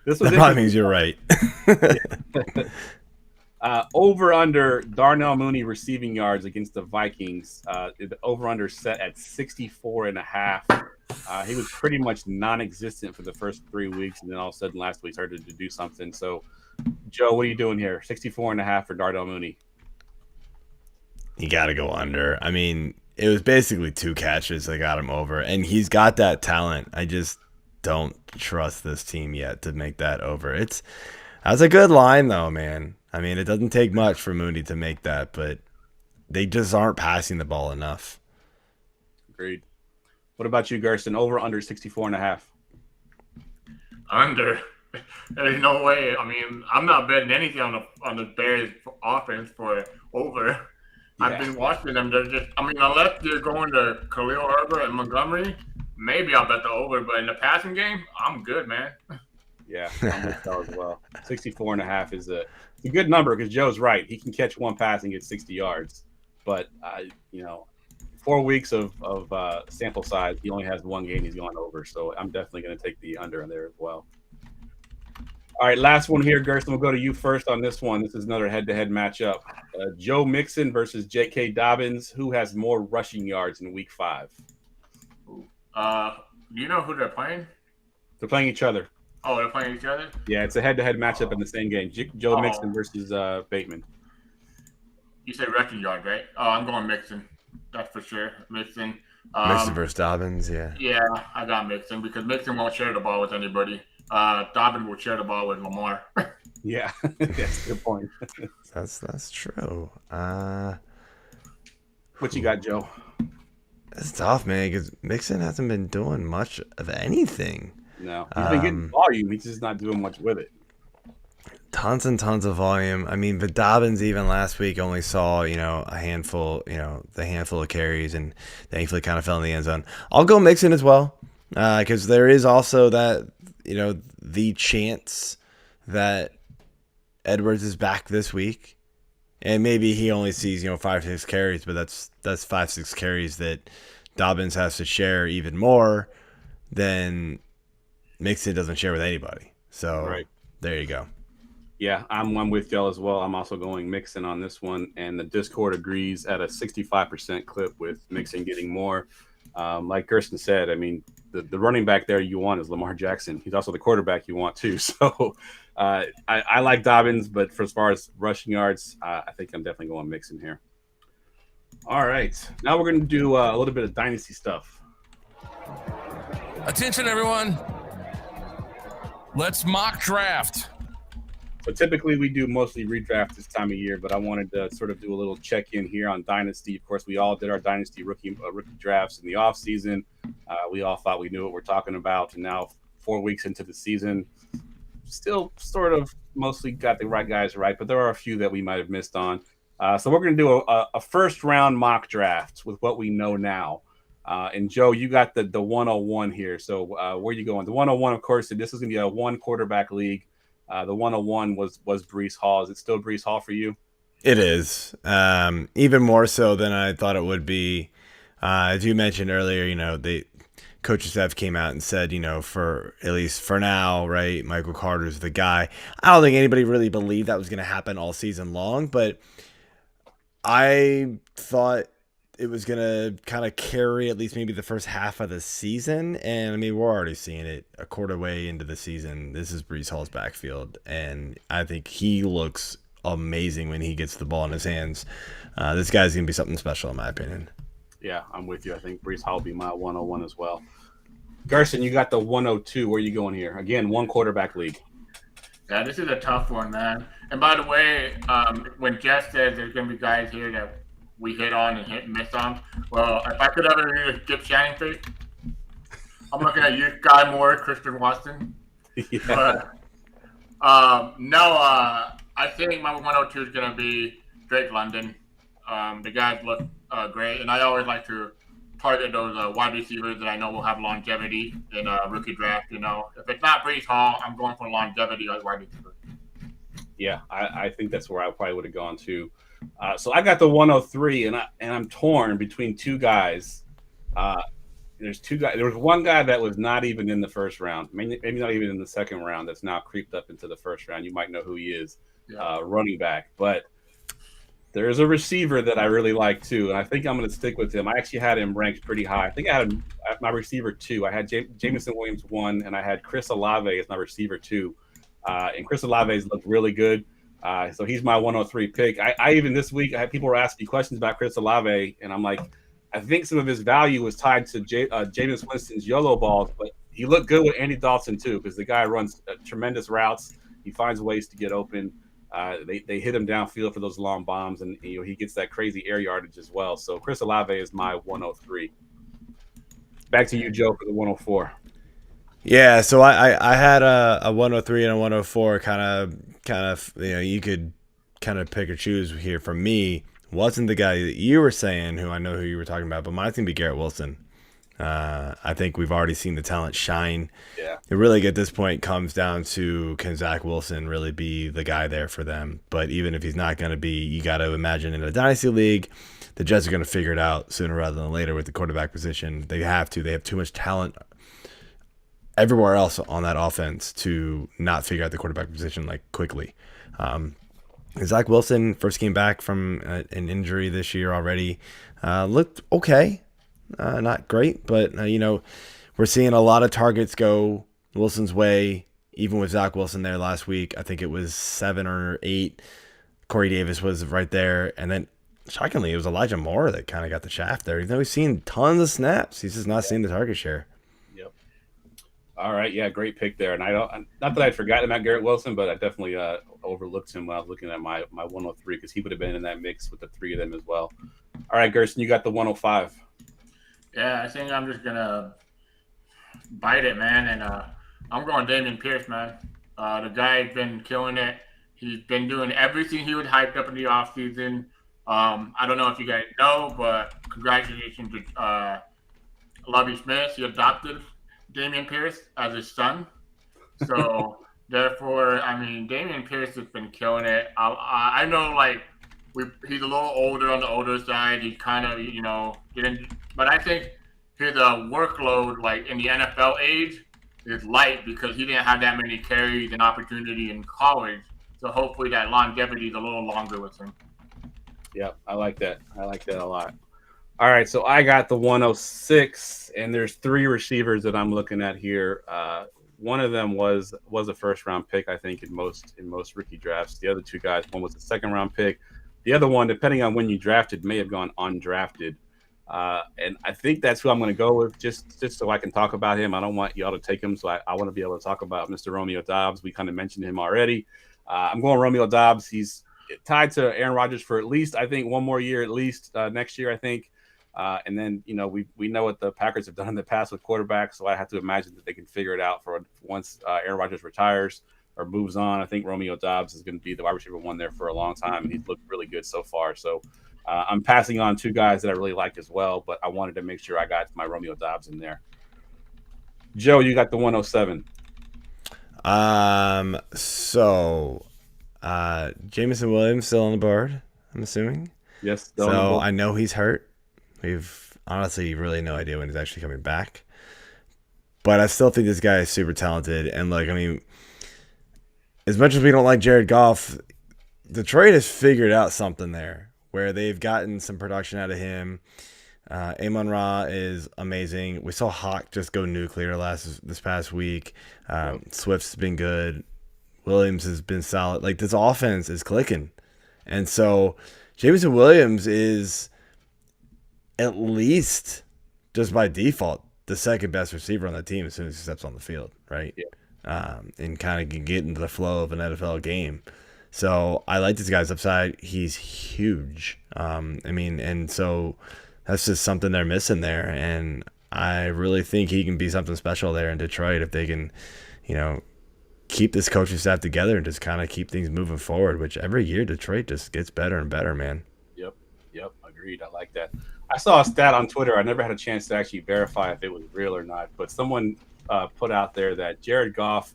this was That probably means you're right. over under Darnell Mooney receiving yards against the Vikings. The over under set at 64.5. He was pretty much non-existent for the first 3 weeks, and then all of a sudden last week started to do something. So, Joe, what are you doing here? 64.5 for Darnell Mooney. You got to go under. I mean, it was basically 2 catches that got him over, and he's got that talent. I just don't trust this team yet to make that over. That's a good line, though, man. I mean, it doesn't take much for Mooney to make that, but they just aren't passing the ball enough. Agreed. What about you, Gerson? Over under 64.5? Under. There's no way. I mean, I'm not betting anything on the Bears offense for over. Yeah. I've been watching them. They're just. I mean, unless you're going to Khalil Herbert and Montgomery, maybe I'll bet the over. But in the passing game, I'm good, man. Yeah, I'm with Joe as well. 64.5 is a good number because Joe's right. He can catch one pass and get 60 yards. But, 4 weeks of sample size, he only has one game he's going over. So I'm definitely going to take the under in there as well. All right, last one here, Gerson. We'll go to you first on this one. This is another head-to-head matchup. Joe Mixon versus J.K. Dobbins. Who has more rushing yards in Week 5? Do you know who they're playing? They're playing each other. Oh, they're playing each other? Yeah, it's a head-to-head matchup in the same game. Joe Mixon versus Bateman. You said rushing yard, right? Oh, I'm going Mixon. That's for sure. Mixon. Mixon versus Dobbins, yeah. Yeah, I got Mixon because Mixon won't share the ball with anybody. Dobbins will share the ball with Lamar. Yeah, that's a good point. That's true. What you got, Joe? It's tough, man, because Mixon hasn't been doing much of anything. No, he's been getting volume. He's just not doing much with it. Tons and tons of volume. I mean, but Dobbins even last week only saw, a handful, the handful of carries, and thankfully kind of fell in the end zone. I'll go Mixon as well, because there is also that, the chance that Edwards is back this week, and maybe he only sees 5-6 carries, but that's 5-6 carries that Dobbins has to share even more than Mixon doesn't share with anybody. So right. There you go. Yeah, I'm with y'all as well. I'm also going Mixon on this one, and the Discord agrees at a 65% clip with Mixon getting more. Like Kirsten said, I mean, the running back there you want is Lamar Jackson. He's also the quarterback you want too. So I like Dobbins, but for as far as rushing yards, I think I'm definitely going Mixon here. All right, now we're going to do a little bit of Dynasty stuff. Attention, everyone. Let's mock draft. So typically we do mostly redraft this time of year, but I wanted to sort of do a little check-in here on Dynasty. Of course, we all did our Dynasty rookie drafts in the offseason. We all thought we knew what we're talking about, and now 4 weeks into the season, still sort of mostly got the right guys right, but there are a few that we might have missed on. So we're going to do a first-round mock draft with what we know now. And Joe, you got the 101 here. So where are you going? The 101, of course, this is going to be a one-quarterback league. The 101 was Breece Hall. Is it still Breece Hall for you? It is. Even more so than I thought it would be. As you mentioned earlier, the coaching staff came out and said, for at least for now, right, Michael Carter's the guy. I don't think anybody really believed that was going to happen all season long, but I thought it was going to kind of carry at least maybe the first half of the season. And I mean, we're already seeing it a quarter way into the season. This is Breece Hall's backfield, and I think he looks amazing when he gets the ball in his hands. This guy's going to be something special, in my opinion. Yeah, I'm with you. I think Breece Hall will be my 101 as well. Gerson, you got the 102. Where are you going here? Again, one quarterback league. Yeah, this is a tough one, man. And by the way, when Jeff said there's going to be guys here that we hit on and hit and miss on, well, if I could ever hear Skip Shannon's, I'm looking at you, Guy Moore, Christian Watson. Yeah. But, I think my 102 is going to be Drake London. The guys look great, and I always like to target those wide receivers that I know will have longevity in a rookie draft. If it's not Breece Hall, I'm going for longevity as wide receiver. Yeah, I think that's where I probably would have gone to. So I got the 103, and I'm torn between two guys. There's two guys. There was one guy that was not even in the first round, maybe not even in the second round. That's now creeped up into the first round. You might know who he is, running back. But there is a receiver that I really like too, and I think I'm going to stick with him. I actually had him ranked pretty high. I think I had him at my receiver 2. I had Jameson Williams 1, and I had Chris Olave as my receiver 2. And Chris Olave's looked really good. So he's my 103 pick. I even this week, I had people were asking questions about Chris Olave, and I'm like, I think some of his value was tied to Jameis Winston's YOLO balls, but he looked good with Andy Dalton too, because the guy runs tremendous routes. He finds ways to get open. They hit him downfield for those long bombs, and he gets that crazy air yardage as well. So Chris Olave is my 103. Back to you, Joe, for the 104. Yeah, so I had a 103 and a 104 kind of you could kind of pick or choose here. For me, wasn't the guy that you were saying, who I know who you were talking about, but mine's gonna be Garrett Wilson. I think we've already seen the talent shine. Yeah. It really at this point comes down to, can Zach Wilson really be the guy there for them? But even if he's not going to be, you got to imagine in a Dynasty league, the Jets are going to figure it out sooner rather than later with the quarterback position. They have to. They have too much talent everywhere else on that offense to not figure out the quarterback position like quickly. Zach Wilson first came back from an injury this year already. Looked okay. Not great, but, we're seeing a lot of targets go Wilson's way, even with Zach Wilson there last week. I think it was 7 or 8. Corey Davis was right there. And then, shockingly, it was Elijah Moore that kind of got the shaft there. Even though he's seen tons of snaps, he's just not seeing the target share. Yep. All right. Yeah, great pick there. And not that I'd forgotten about Garrett Wilson, but I definitely overlooked him when I was looking at my 103, because he would have been in that mix with the 3 of them as well. All right, Gerson, you got the 105. Yeah, I think I'm just gonna bite it, man, and I'm going Dameon Pierce, man. The guy's been killing it. He's been doing everything he was hyped up in the offseason. I don't know if you guys know, but congratulations to Lovie Smith. He adopted Dameon Pierce as his son. So therefore, I mean, Dameon Pierce has been killing it. I know, he's a little older on the older side. He kind of, didn't. But I think his workload, in the NFL age, is light because he didn't have that many carries and opportunity in college. So hopefully that longevity is a little longer with him. Yeah, I like that. I like that a lot. All right, so I got the 106, and there's 3 receivers that I'm looking at here. One of them was a first-round pick, I think, in most rookie drafts. The other 2 guys, one was a second-round pick. The other one, depending on when you drafted, may have gone undrafted. And I think that's who I'm going to go with, just so I can talk about him. I don't want y'all to take him, so I want to be able to talk about Mr. Romeo Doubs. We kind of mentioned him already. I'm going Romeo Doubs. He's tied to Aaron Rodgers for at least, I think, one more year at least, next year, I think. And then, we know what the Packers have done in the past with quarterbacks, so I have to imagine that they can figure it out for once Aaron Rodgers retires or moves on. I think Romeo Doubs is going to be the wide receiver 1 there for a long time, and he's looked really good so far. So I'm passing on 2 guys that I really like as well, but I wanted to make sure I got my Romeo Doubs in there. Joe, you got the 107. So Jameson Williams still on the board, I'm assuming. Yes. So I know he's hurt. We've honestly really no idea when he's actually coming back. But I still think this guy is super talented. And, as much as we don't like Jared Goff, Detroit has figured out something there where they've gotten some production out of him. Amon-Ra is amazing. We saw Hawk just go nuclear this past week. Swift's been good. Williams has been solid. This offense is clicking. And so Jameson Williams is at least, just by default, the second best receiver on the team as soon as he steps on the field, right? Yeah. And kind of can get into the flow of an NFL game. So I like this guy's upside. He's huge. And so that's just something they're missing there. And I really think he can be something special there in Detroit if they can, keep this coaching staff together and just kind of keep things moving forward, which every year Detroit just gets better and better, man. Yep. Agreed. I like that. I saw a stat on Twitter. I never had a chance to actually verify if it was real or not, but someone put out there that Jared Goff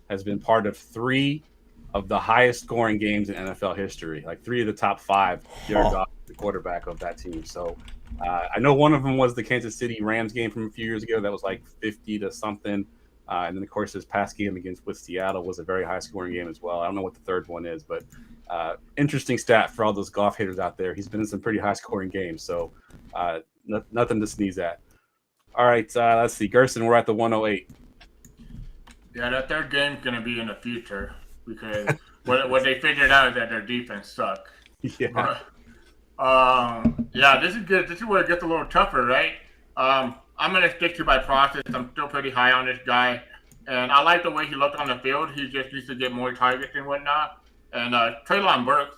has been part of 3 of the highest scoring games in NFL history. Like 3 of the top 5, Jared Goff, the quarterback of that team. So I know one of them was the Kansas City Rams game from a few years ago. That was like 50 to something. And then, of course, his past game with Seattle was a very high-scoring game as well. I don't know what the third one is, but interesting stat for all those Goff haters out there. He's been in some pretty high-scoring games, so nothing to sneeze at. All right, let's see. Gerson, we're at the 108. Yeah, that third game's going to be in the future because what they figured out is that their defense sucks. Yeah. Yeah, this is good. This is where it gets a little tougher, right? I'm going to stick to my process. I'm still pretty high on this guy. And I like the way he looked on the field. He just needs to get more targets and whatnot. And Treylon Burks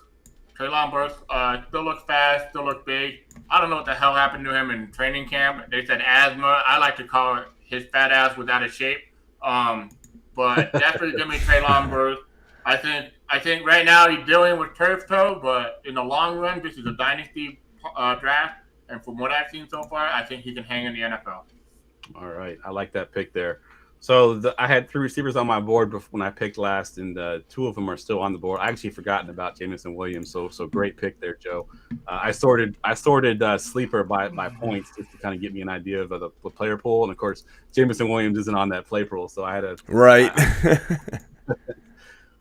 still looks fast, still looks big. I don't know what the hell happened to him in training camp. They said asthma. I like to call it his fat ass was out of shape. But definitely give me Treylon Burks. I think right now he's dealing with turf toe, but in the long run, this is a dynasty draft. And from what I've seen so far, I think he can hang in the NFL. All right. I like that pick there. So I had 3 receivers on my board when I picked last, and 2 of them are still on the board. I actually forgotten about Jameson Williams, so great pick there, Joe. I sorted sleeper by points just to kind of get me an idea of the player pool, and of course, Jameson Williams isn't on that play pool, so I had to Right.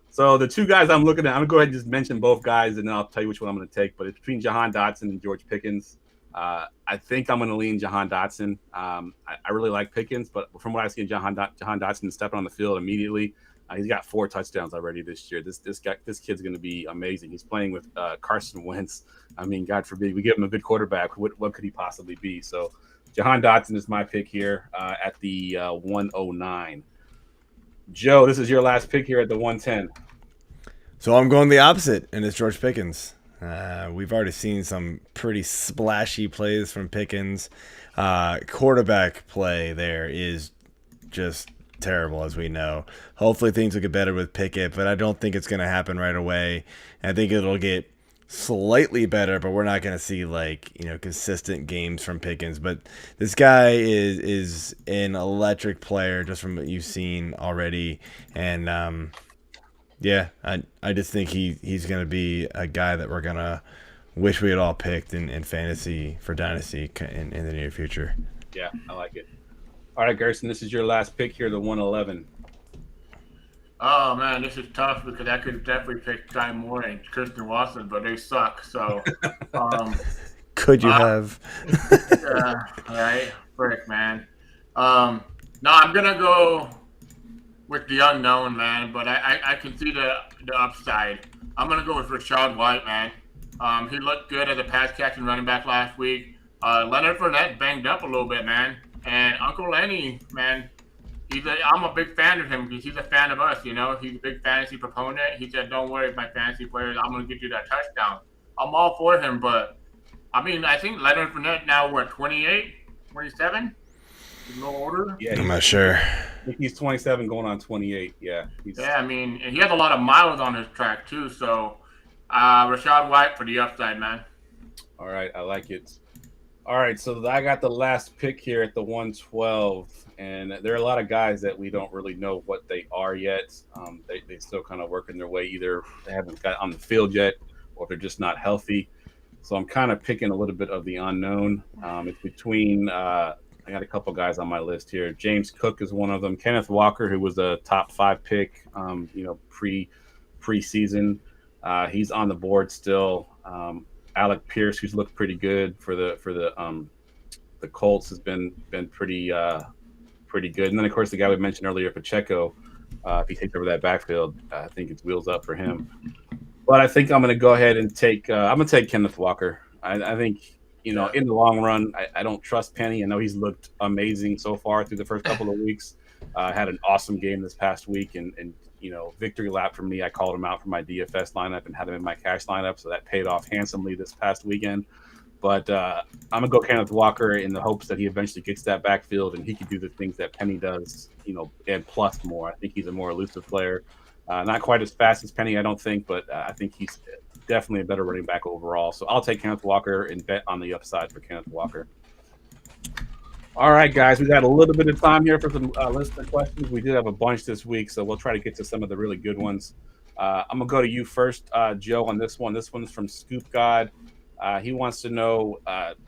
So the 2 guys I'm looking at, I'm gonna go ahead and just mention both guys, and then I'll tell you which one I'm gonna take. But it's between Jahan Dotson and George Pickens. I think I'm going to lean Jahan Dotson. I really like Pickens, but from what I've seen, Jahan Dotson stepping on the field immediately. He's got 4 touchdowns already this year. This kid's going to be amazing. He's playing with Carson Wentz. I mean, God forbid we give him a good quarterback. What could he possibly be? So Jahan Dotson is my pick here at the 109. Joe, this is your last pick here at the 110. So I'm going the opposite, and it's George Pickens. We've already seen some pretty splashy plays from Pickens. Quarterback play there is just terrible, as we know. Hopefully things will get better with Pickett, but I don't think it's going to happen right away. I think it'll get slightly better, but we're not going to see consistent games from Pickens. But this guy is an electric player just from what you've seen already, and yeah, I just think he's going to be a guy that we're going to wish we had all picked in fantasy for Dynasty in the near future. Yeah, I like it. All right, Gerson, this is your last pick here, the 111. Oh, man, this is tough because I could definitely pick Sky Moore and Christian Watson, but they suck. So, could you have? Yeah, right? Frick, man. No, I'm going to go with the unknown, man, but I can see the upside. I'm going to go with Rashad White, man. He looked good as a pass-catching running back last week. Leonard Fournette banged up a little bit, man. And Uncle Lenny, man, I'm a big fan of him because he's a fan of us, you know. He's a big fantasy proponent. He said, don't worry, my fantasy players, I'm going to get you that touchdown. I'm all for him, but, I mean, I think Leonard Fournette now, 28, 27? No older? Yeah, I'm not sure. I think he's 27 going on 28. Yeah. I mean, and he has a lot of miles on his track, too. So, Rashad White for the upside, man. All right. I like it. All right. So I got the last pick here at the 112. And there are a lot of guys that we don't really know what they are yet. They still kind of working their way. Either they haven't got on the field yet or they're just not healthy. So I'm kind of picking a little bit of the unknown. It's between I got a couple guys on my list here. James Cook is one of them. Kenneth Walker, who was a top 5 pick, preseason. He's on the board still. Alec Pierce, who's looked pretty good for the Colts, has been pretty good. And then of course the guy we mentioned earlier, Pacheco. If he takes over that backfield, I think it's wheels up for him. But I think I'm going to go ahead and take Kenneth Walker. I think. In the long run, I don't trust Penny. I know he's looked amazing so far through the first couple of weeks. Had an awesome game this past week, and victory lap for me. I called him out for my DFS lineup and had him in my cash lineup, so that paid off handsomely this past weekend. But I'm gonna go Kenneth Walker in the hopes that he eventually gets that backfield and he can do the things that Penny does, and plus more. I think he's a more elusive player, not quite as fast as Penny, I don't think, but I think he's definitely a better running back overall. So I'll take Kenneth Walker and bet on the upside for Kenneth Walker. All right, guys, we got a little bit of time here for some listener questions. We did have a bunch this week, so we'll try to get to some of the really good ones. I'm gonna go to you first, Joe, on this one. This one's from Scoop God. He wants to know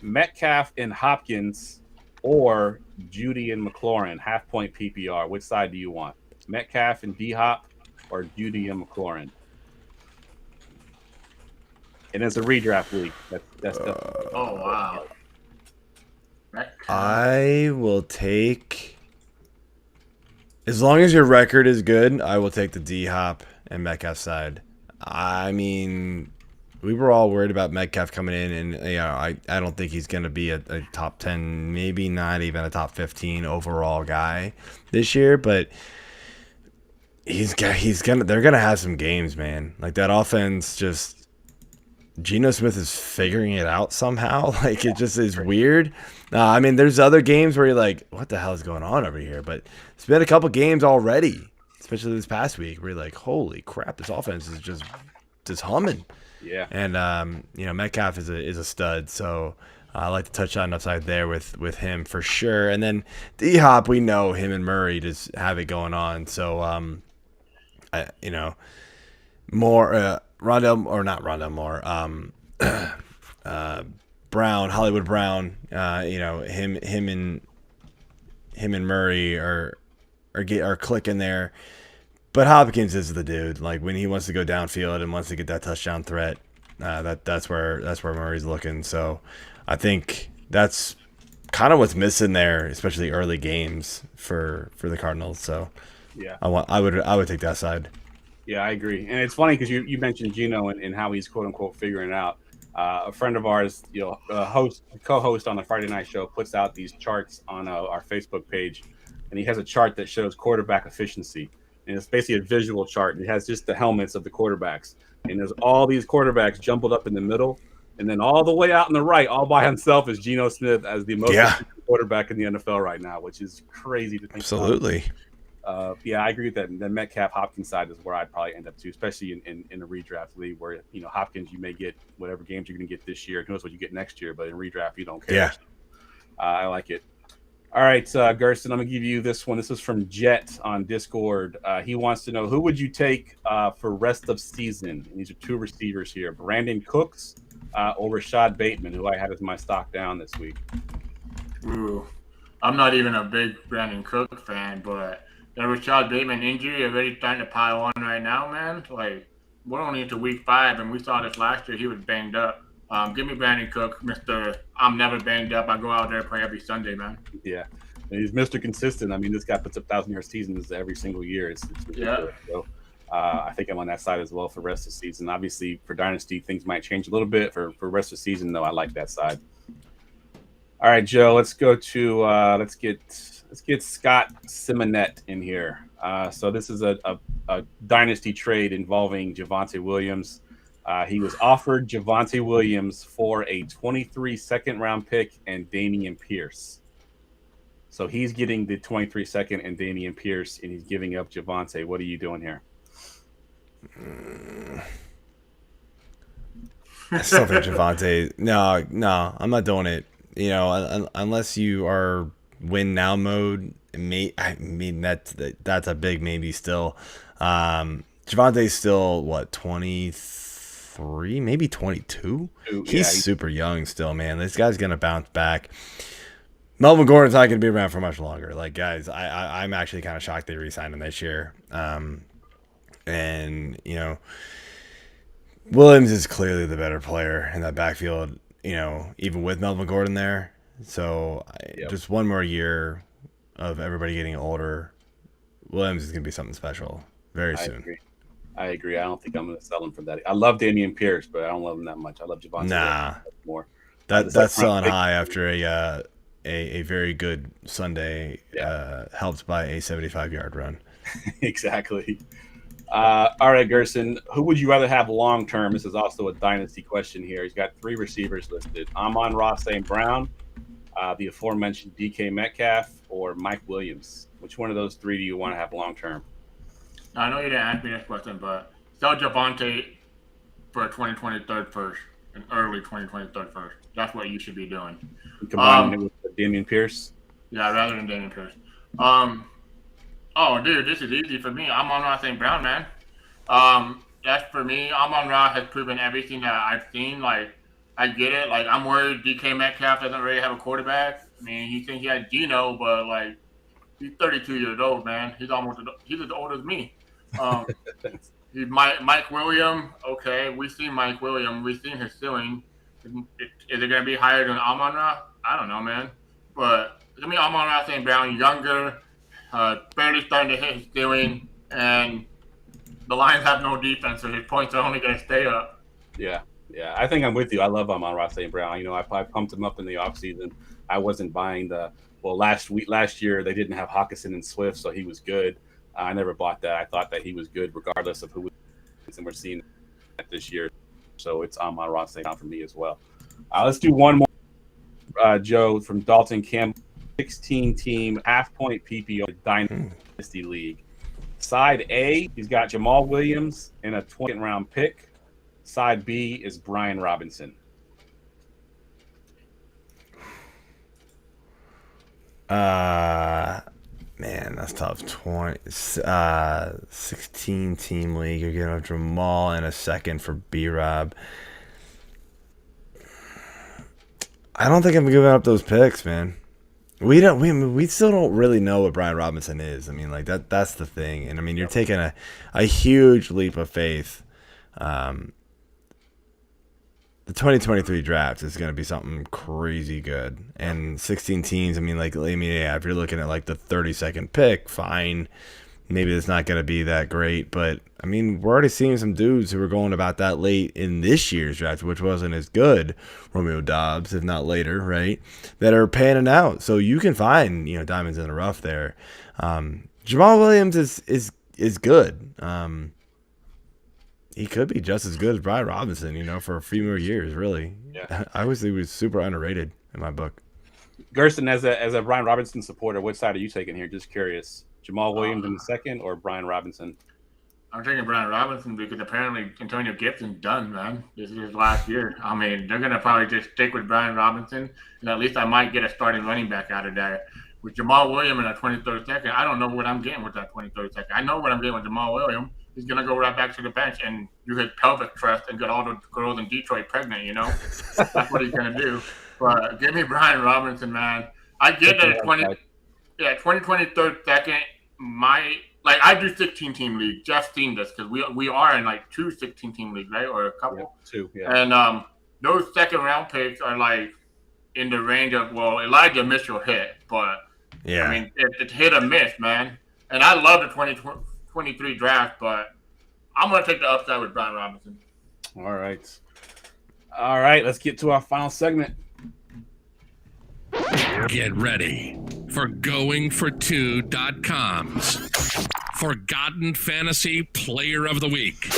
Metcalf and Hopkins or Judy and McLaurin, half point PPR. Which side do you want? Metcalf and D Hop or Judy and McLaurin? And it's a redraft league. That's Oh wow. I will take, as long as your record is good, I will take the D Hop and Metcalf side. I mean, we were all worried about Metcalf coming in, and I don't think he's going to be a top 10, maybe not even a top 15 overall guy this year, but they're gonna have some games, man. Like that offense, just Geno Smith is figuring it out somehow. Like it just is weird. I mean, there's other games where you're like, what the hell is going on over here? But it's been a couple games already, especially this past week, where you're like, holy crap, this offense is just humming. Yeah. And Metcalf is a stud, so I like the touchdown upside there with him for sure. And then D Hop, we know him and Murray just have it going on. So more Rondell, or not Rondell Moore, Brown, Hollywood Brown, him and Murray are clicking there. But Hopkins is the dude. Like when he wants to go downfield and wants to get that touchdown threat, that's where Murray's looking. So I think that's kind of what's missing there, especially early games for the Cardinals. So yeah, I would take that side. Yeah, I agree. And it's funny because you mentioned Geno and how he's quote unquote figuring it out. A friend of ours, co-host on the Friday night show, puts out these charts on our Facebook page, and he has a chart that shows quarterback efficiency, and it's basically a visual chart. It has just the helmets of the quarterbacks, and there's all these quarterbacks jumbled up in the middle, and then all the way out on the right, all by himself, is Geno Smith as the most efficient quarterback in the NFL right now, which is crazy to think. Absolutely. About. I agree with that. The Metcalf Hopkins side is where I'd probably end up too, especially in a redraft league where Hopkins, you may get whatever games you're going to get this year. Who knows what you get next year? But in redraft, you don't care. Yeah, I like it. All right, Gerson, I'm gonna give you this one. This is from Jet on Discord. He wants to know, who would you take for rest of season? And these are two receivers here: Brandon Cooks or Rashad Bateman, who I had as my stock down this week. Ooh, I'm not even a big Brandon Cook fan, but the Rashad Bateman injury already starting to pile on right now, man. Like, we're only into week 5, and we saw this last year. He was banged up. Give me Brandon Cook, Mr. I'm never banged up. I go out there and play every Sunday, man. Yeah, and he's Mr. Consistent. I mean, this guy puts up 1,000-yard seasons every single year. It's ridiculous. Yeah. So, I think I'm on that side as well for rest of the season. Obviously, for Dynasty, things might change a little bit. For rest of the season, though, I like that side. All right, Joe, let's go to let's get Scott Simonet in here. So this is a Dynasty trade involving Javonte Williams. He was offered Javonte Williams for a 23 second-round pick and Dameon Pierce. So he's getting the 23 second and Dameon Pierce, and he's giving up Javonte. What are you doing here? I still think Javonte. No, I'm not doing it. Unless you are win now mode. I mean that's a big maybe still. Javonte's still what, 23, maybe 22. He's super young still, man. This guy's gonna bounce back. Melvin Gordon's not gonna be around for much longer. Like, guys, I'm actually kind of shocked they re-signed him this year. And Williams is clearly the better player in that backfield. Even with Melvin Gordon there. So just one more year of everybody getting older, Williams is going to be something special very soon. I agree. I don't think I'm going to sell him for that. I love Dameon Pierce, but I don't love him that much. I love Javonte more. That's selling high after a very good Sunday, helped by a 75-yard run. Exactly. All right, Gerson, who would you rather have long term? This is also a Dynasty question here. He's got 3 receivers listed: Amon-Ra St. Brown, the aforementioned DK Metcalf, or Mike Williams. Which one of those 3 do you want to have long term? I know you didn't ask me this question, but sell Javonte for a 2023 first, an early 2023 first. That's what you should be doing. Combining it with Dameon Pierce? Yeah, rather than Dameon Pierce. Oh, dude, this is easy for me. I'm on St. Brown, man. That's for me. Amon-Ra has proven everything that I've seen. Like, I get it. Like, I'm worried DK Metcalf doesn't really have a quarterback. I mean, he thinks he has Geno, but like, he's 32 years old, man. He's as old as me. Um, he's Mike Williams. Okay, we've seen Mike Williams. We've seen his ceiling. Is it going to be higher than Amon-Ra? I don't know, man. But to me, Amon-Ra St. Brown, younger, barely starting to hit his ceiling, and the Lions have no defense, so his points are only going to stay up. Yeah. Yeah, I think I'm with you. I love Amon-Ra St. Brown. You know, I pumped him up in the offseason. I wasn't buying last year they didn't have Hawkinson and Swift, so he was good. I never bought that. I thought that he was good regardless of who was, and we're seeing that this year. So it's Amon-Ra St. Brown for me as well. Let's do one more, Joe, from Dalton Campbell, 16-team half-point PPO Dynasty League. Side A, he's got Jamal Williams in a 20th-round pick. Side B is Brian Robinson. Man, that's tough. 16-team league. You're getting up Jamal and a second for B-Rob. I don't think I'm giving up those picks, man. We still don't really know what Brian Robinson is. I mean, like that's the thing. And I mean, you're taking a huge leap of faith. The 2023 draft is going to be something crazy good. And 16 teams, if you're looking at like the 32nd pick, fine. Maybe it's not going to be that great, but I mean, we're already seeing some dudes who are going about that late in this year's draft, which wasn't as good. Romeo Dobbs, if not later, right? That are panning out. So you can find, diamonds in the rough there. Jamal Williams is good. He could be just as good as Brian Robinson, for a few more years, really. Yeah. I always think he was super underrated in my book. Gersten, as a Brian Robinson supporter, what side are you taking here? Just curious. Jamal Williams in the second or Brian Robinson? I'm taking Brian Robinson because apparently Antonio Gibson's done, man. This is his last year. I mean, they're going to probably just stick with Brian Robinson, and at least I might get a starting running back out of there. With Jamal Williams in a 23rd second, I don't know what I'm getting with that 23rd second. I know what I'm getting with Jamal Williams. He's going to go right back to the bench and do his pelvic thrust and get all the girls in Detroit pregnant, That's what he's going to do. But give me Brian Robinson, man. I get that 2023rd second. I do 16-team league. Jeff seen this because we are in like 2 16-team leagues, right? Or a couple? Yeah, 2, yeah. And those second-round picks are like in the range of, Elijah Mitchell hit, but yeah, I mean, it's hit or miss, man. And I love the 2023 draft, but I'm going to take the upside with Brian Robinson. All right. Let's get to our final segment. Get ready for GoingFor2.com's Forgotten Fantasy Player of the Week.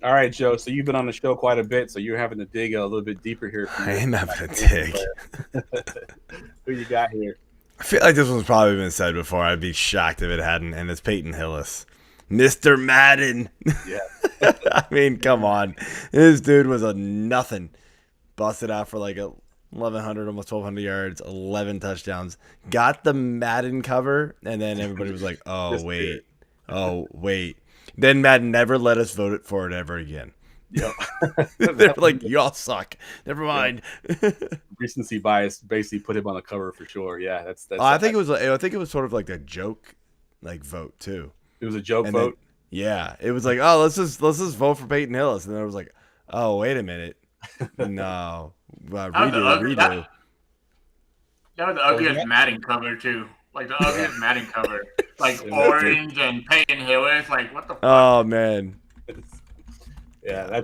All right, Joe. So you've been on the show quite a bit, so you're having to dig a little bit deeper here. I am having to dig. Who you got here? I feel like this one's probably been said before. I'd be shocked if it hadn't, and it's Peyton Hillis. Mr. Madden. Yeah. I mean, come on. This dude was a nothing. Busted out for like 1,100, almost 1,200 yards, 11 touchdowns. Got the Madden cover, and then everybody was like, oh, wait. Then Madden never let us vote for it ever again. Yep. They're like, y'all suck. Never mind. Recency bias basically put him on the cover for sure. Yeah, that's. I think it was sort of like a joke, like vote too. It was a joke vote. Yeah, it was like, oh, let's just vote for Peyton Hillis, and then it was like, oh, wait a minute, no, redo. That was the ugliest Madden cover too. Like the ugliest Madden cover, like orange and Peyton Hillis. Like what the fuck? Oh man. Yeah,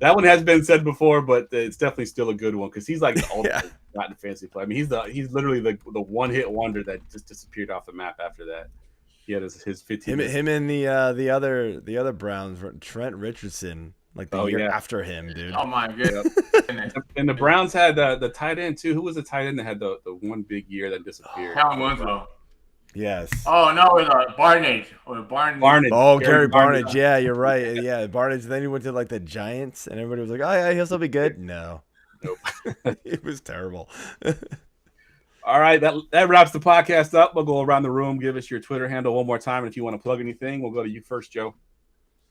that one has been said before, but it's definitely still a good one because he's like the ultimate not in fantasy play. I mean, he's literally the one hit wonder that just disappeared off the map after that. He had his 15. Him and the other Browns, Trent Richardson, like the year after him, dude. Oh my goodness. And the Browns had the tight end too. Who was the tight end that had the one big year that disappeared? Kellen Winslow. Yes. Oh no, it was Barnage. Barnage. Oh, Gary Barnage. Yeah, you're right. Yeah, Barnage. Then he went to like the Giants, and everybody was like, "Oh yeah, he'll still be good." No, nope. It was terrible. All right, that wraps the podcast up. We'll go around the room. Give us your Twitter handle one more time, and if you want to plug anything, we'll go to you first, Joe.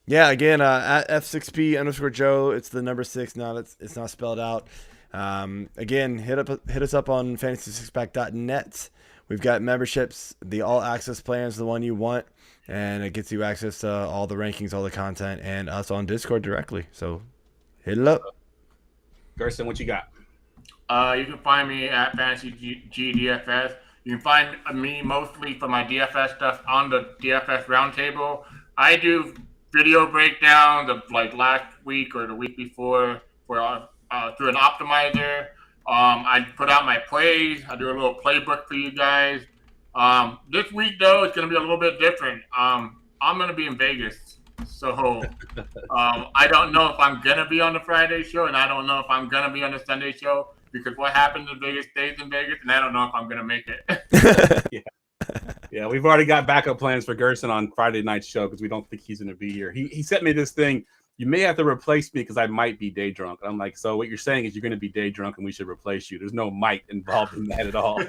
Yeah, again, at F6P_Joe. It's the number 6. It's not spelled out. Again, hit us up on fantasy6pack.net. We've got memberships. The all access plan is the one you want, and it gets you access to all the rankings, all the content, and us on Discord directly. So hit it up. Gerson, what you got? You can find me at Fantasy GDFS. You can find me mostly for my DFS stuff on the DFS Roundtable. I do video breakdowns of like last week or the week before for through an optimizer. I put out my plays. I do a little playbook for you guys. This week though, it's going to be a little bit different. I'm going to be in Vegas, so I don't know if I'm going to be on the Friday show, and I don't know if I'm going to be on the Sunday show, because what happens in Vegas stays in Vegas, and I don't know if I'm going to make it. Yeah, we've already got backup plans for Gerson on Friday night's show because we don't think he's going to be here. He sent me this thing. You may have to replace me because I might be day drunk. I'm like, so what you're saying is you're going to be day drunk and we should replace you. There's no might involved in that at all.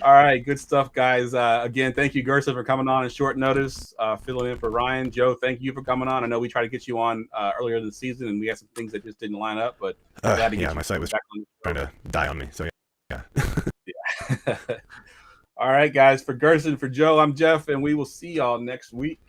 All right, good stuff, guys. Again, thank you, Gerson, for coming on at short notice, filling in for Ryan. Joe, thank you for coming on. I know we tried to get you on earlier in the season, and we had some things that just didn't line up. But my site was trying to die on me. So yeah. Yeah. All right, guys. For Gerson, for Joe, I'm Jeff, and we will see y'all next week.